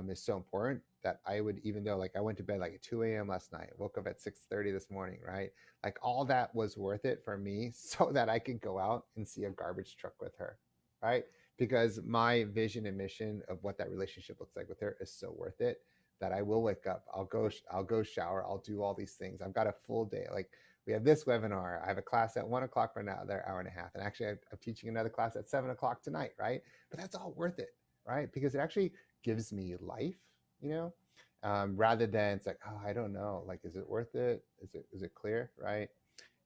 is so important, that I would, even though like I went to bed like at 2 a.m. last night, woke up at 6:30 this morning, right? Like all that was worth it for me so that I could go out and see a garbage truck with her, right? Because my vision and mission of what that relationship looks like with her is so worth it that I will wake up, I'll go shower, I'll do all these things. I've got a full day. Like we have this webinar, I have a class at 1 o'clock for another hour and a half. And actually I'm teaching another class at 7 o'clock tonight, right? But that's all worth it, right? Because it actually gives me life, you know, rather than it's like, oh, I don't know, like, is it worth it? Is it clear, right?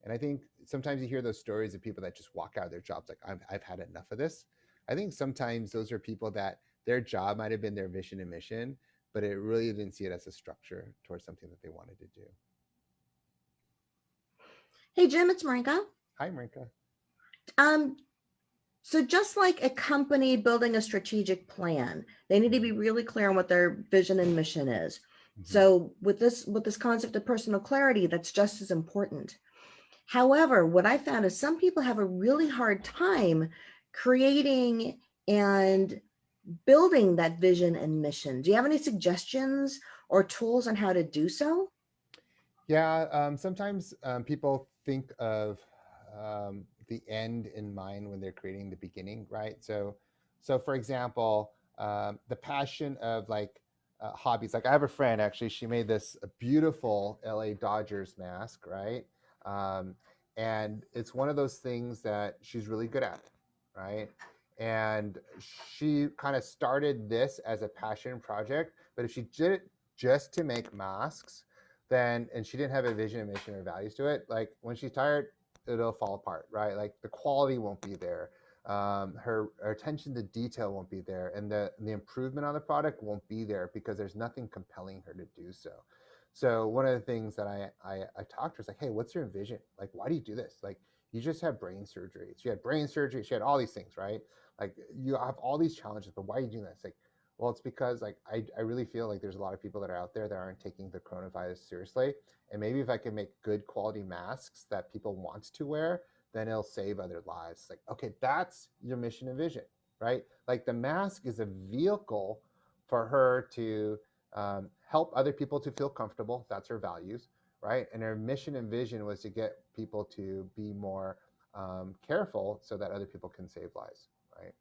And I think sometimes you hear those stories of people that just walk out of their jobs like, I've had enough of this. I think sometimes those are people that their job might have been their vision and mission, but it really didn't see it as a structure towards something that they wanted to do. Hey, Jim, it's Marinka. Hi, Marinka. So just like a company building a strategic plan, they need to be really clear on what their vision and mission is. So with this concept of personal clarity, that's just as important. However, what I found is some people have a really hard time creating and building that vision and mission. Do you have any suggestions or tools on how to do so? Yeah, sometimes people think of the end in mind when they're creating the beginning, right? So for example, the passion of like hobbies. Like I have a friend, actually, she made this beautiful LA Dodgers mask, right? And it's one of those things that she's really good at, right? And she kind of started this as a passion project, but if she did it just to make masks, then, and she didn't have a vision and mission or values to it, like when she's tired, it'll fall apart, right? Like the quality won't be there. Her attention to detail won't be there, and the improvement on the product won't be there because there's nothing compelling her to do so. So one of the things that I talked to her is like, hey, what's your vision? Like, why do you do this? Like, you just had brain surgery. She had brain surgery. She had all these things, right? Like, you have all these challenges, but why are you doing this? Like, well, it's because like I really feel like there's a lot of people that are out there that aren't taking the coronavirus seriously. And maybe if I can make good quality masks that people want to wear, then it'll save other lives. Like, okay, that's your mission and vision, right? Like the mask is a vehicle for her to help other people to feel comfortable. That's her values, right? And her mission and vision was to get people to be more careful so that other people can save lives, right?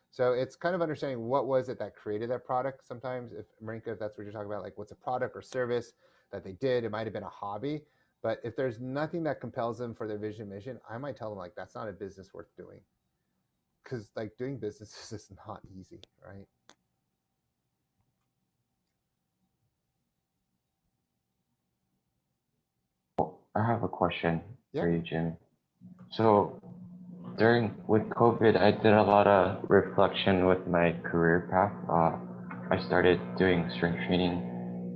So it's kind of understanding what was it that created that product. Sometimes, if Marinka, if that's what you're talking about, like what's a product or service that they did, it might have been a hobby. But if there's nothing that compels them for their vision and mission, I might tell them like that's not a business worth doing. Because like doing business is not easy, right? I have a question Yeah. for you, Jim. So with COVID, I did a lot of reflection with my career path. I started doing strength training.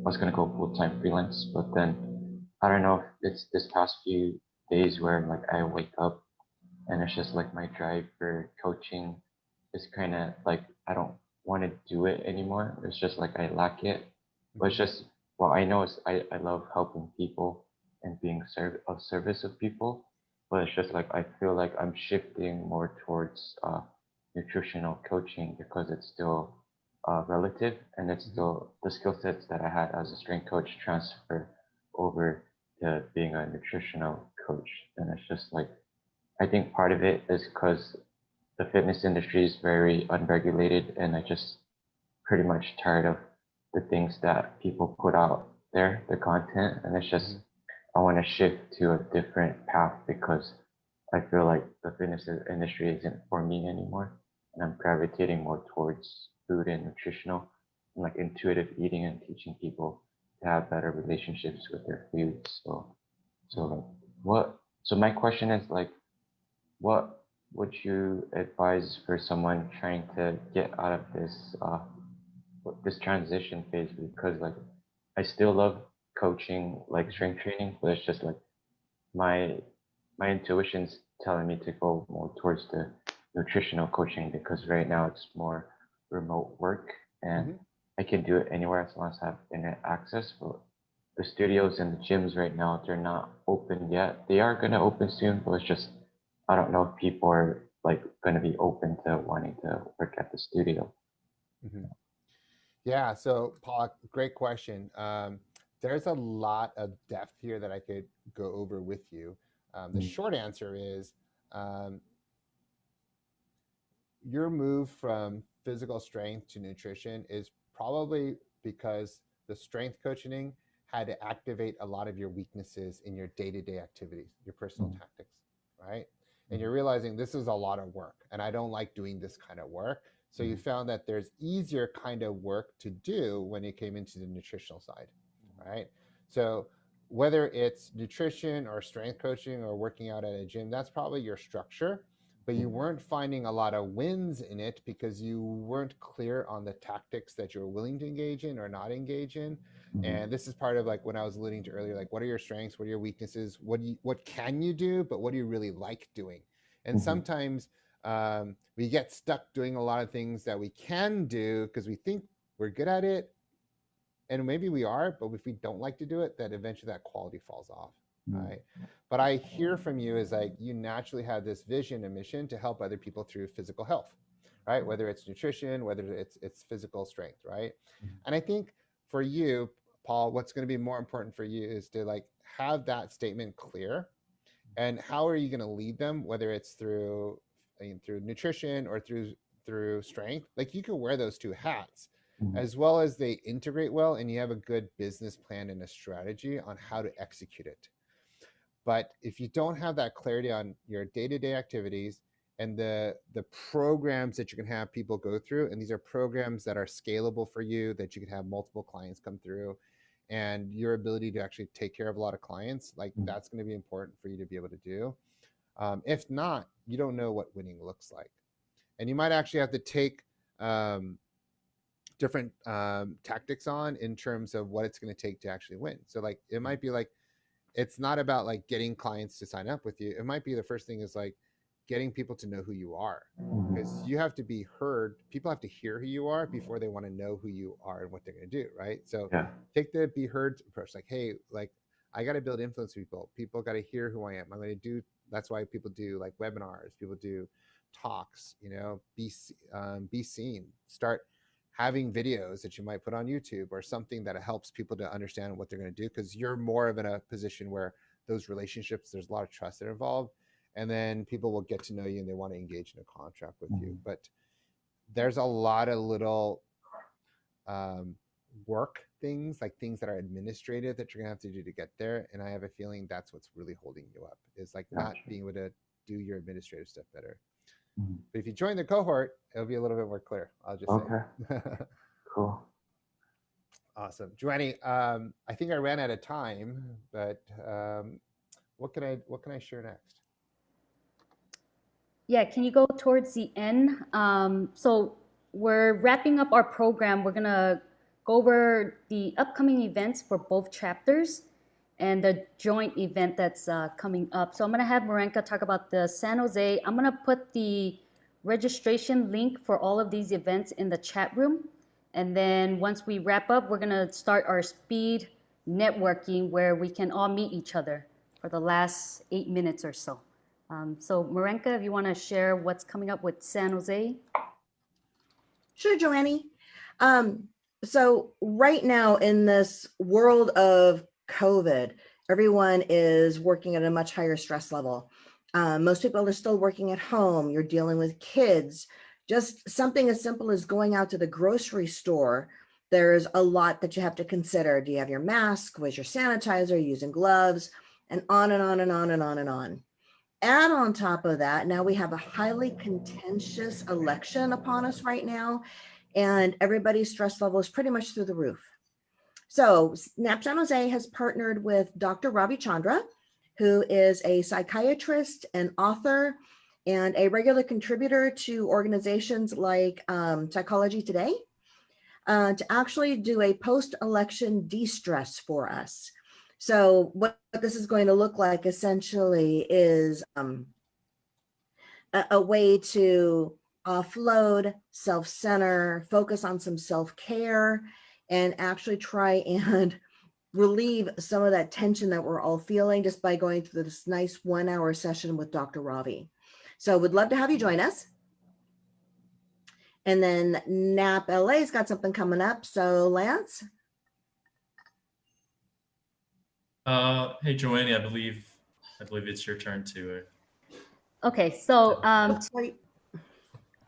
I was gonna go full-time freelance, but then I don't know if it's this past few days where like I wake up and it's just like my drive for coaching is kind of like I don't want to do it anymore. It's just like I lack it. But it's just well, I know I love helping people and being of service of people, but it's just like I feel like I'm shifting more towards nutritional coaching because it's still relative and it's still the skill sets that I had as a strength coach transfer over to being a nutritional coach. And it's just like I think part of it is because the fitness industry is very unregulated, and I just pretty much tired of the things that people put out there, the content, and it's just I want to shift to a different path because I feel like the fitness industry isn't for me anymore, and I'm gravitating more towards food and nutritional, and like intuitive eating and teaching people to have better relationships with their food. So my question is like, what would you advise for someone trying to get out of this transition phase? Because like I still love coaching, like strength training, but it's just like my intuition's telling me to go more towards the nutritional coaching because right now it's more remote work and I can do it anywhere as long as I have internet access. But the studios and the gyms right now, they're not open yet. They are going to open soon, but it's just I don't know if people are like going to be open to wanting to work at the studio? Mhm. Yeah, so Paul, great question. There's a lot of depth here that I could go over with you. The short answer is your move from physical strength to nutrition is probably because the strength coaching had to activate a lot of your weaknesses in your day-to-day activities, your personal tactics, right? And you're realizing this is a lot of work and I don't like doing this kind of work. So you found that there's easier kind of work to do when you came into the nutritional side, right? So whether it's nutrition or strength coaching or working out at a gym, that's probably your structure, but you weren't finding a lot of wins in it because you weren't clear on the tactics that you're willing to engage in or not engage in. And this is part of like when I was alluding to earlier, like what are your strengths, what are your weaknesses, what can you do, but what do you really like doing? And sometimes we get stuck doing a lot of things that we can do because we think we're good at it, and maybe we are, but if we don't like to do it, then eventually that quality falls off, right? But I hear from you is like you naturally have this vision and mission to help other people through physical health, right? Whether it's nutrition, whether it's physical strength, right? And I think for you, Paul, what's going to be more important for you is to like have that statement clear. And how are you going to lead them, whether it's through nutrition or through strength? Like you can wear those two hats as well as they integrate well and you have a good business plan and a strategy on how to execute it. But if you don't have that clarity on your day-to-day activities and the programs that you can have people go through, and these are programs that are scalable for you, that you can have multiple clients come through, and your ability to actually take care of a lot of clients, like that's going to be important for you to be able to do. If not, you don't know what winning looks like. And you might actually have to take different tactics on in terms of what it's going to take to actually win. So like, it might be like, it's not about like getting clients to sign up with you. It might be the first thing is like getting people to know who you are, because you have to be heard. People have to hear who you are before they want to know who you are and what they're going to do, right? So take the be heard approach. Like, hey, like I got to build influence people. People got to hear who I am. I'm going to do. That's why people do like webinars. People do talks. You know, be seen. Start having videos that you might put on YouTube or something that helps people to understand what they're going to do, because you're more of in a position where those relationships, there's a lot of trust that are involved, and then people will get to know you and they want to engage in a contract with you. But there's a lot of little work things, like things that are administrative that you're gonna have to do to get there. And I have a feeling that's what's really holding you up, is like not being able to do your administrative stuff better. But if you join the cohort, it'll be a little bit more clear. I'll just say. Cool. Awesome. Joanny, I think I ran out of time, but what can I share next? Yeah, can you go towards the end? So we're wrapping up our program. We're gonna go over the upcoming events for both chapters and the joint event that's coming up. So I'm gonna have Marenka talk about the San Jose. I'm gonna put the registration link for all of these events in the chat room. And then once we wrap up, we're gonna start our speed networking where we can all meet each other for the last 8 minutes or so. So Marenka, if you wanna share what's coming up with San Jose. Sure, Joanny. So right now in this world of COVID, everyone is working at a much higher stress level. Most people are still working at home. You're dealing with kids. Just something as simple as going out to the grocery store. There's a lot that you have to consider. Do you have your mask? Was your sanitizer? Using gloves? And on and on and on and on and on. And on top of that, now we have a highly contentious election upon us right now, and everybody's stress level is pretty much through the roof. So NAAAP San Jose has partnered with Dr. Ravi Chandra, who is a psychiatrist, an author, and a regular contributor to organizations like Psychology Today, to actually do a post-election de-stress for us. So what this is going to look like essentially is a way to offload, self-center, focus on some self-care, and actually try and relieve some of that tension that we're all feeling just by going through this nice 1-hour session with Dr. Ravi. So would love to have you join us. And then NAAAP LA's got something coming up. So Lance? Hey, Joanne, I believe it's your turn to. Okay, so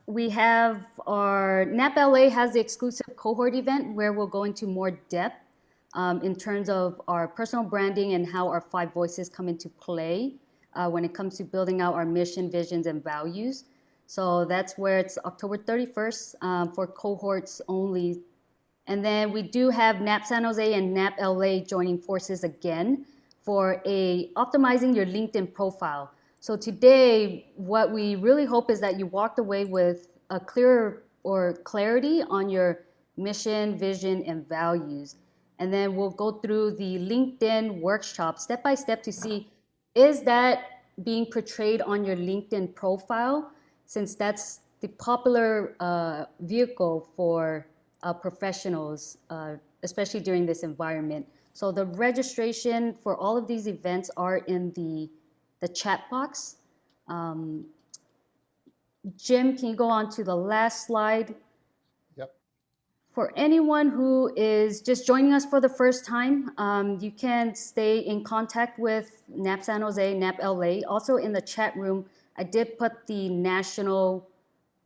we have our NAAAP LA has the exclusive cohort event where we'll go into more depth in terms of our personal branding and how our 5 voices come into play when it comes to building out our mission, visions, and values. So that's where it's October 31st for cohorts only. And then we do have NAAP San Jose and NAAP LA joining forces again for optimizing your LinkedIn profile. So today, what we really hope is that you walked away with a clearer or clarity on your mission, vision, and values. And then we'll go through the LinkedIn workshop step by step to see, is that being portrayed on your LinkedIn profile, since that's the popular vehicle for professionals, especially during this environment. So the registration for all of these events are in the chat box. Jim, can you go on to the last slide? Yep. For anyone who is just joining us for the first time, you can stay in contact with NAAP San Jose, NAAP LA. Also in the chat room, I did put the national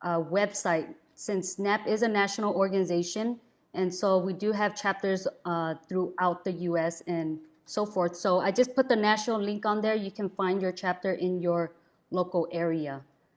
website, since NAAP is a national organization, and so we do have chapters throughout the US and so forth. So I just put the national link on there. You can find your chapter in your local area.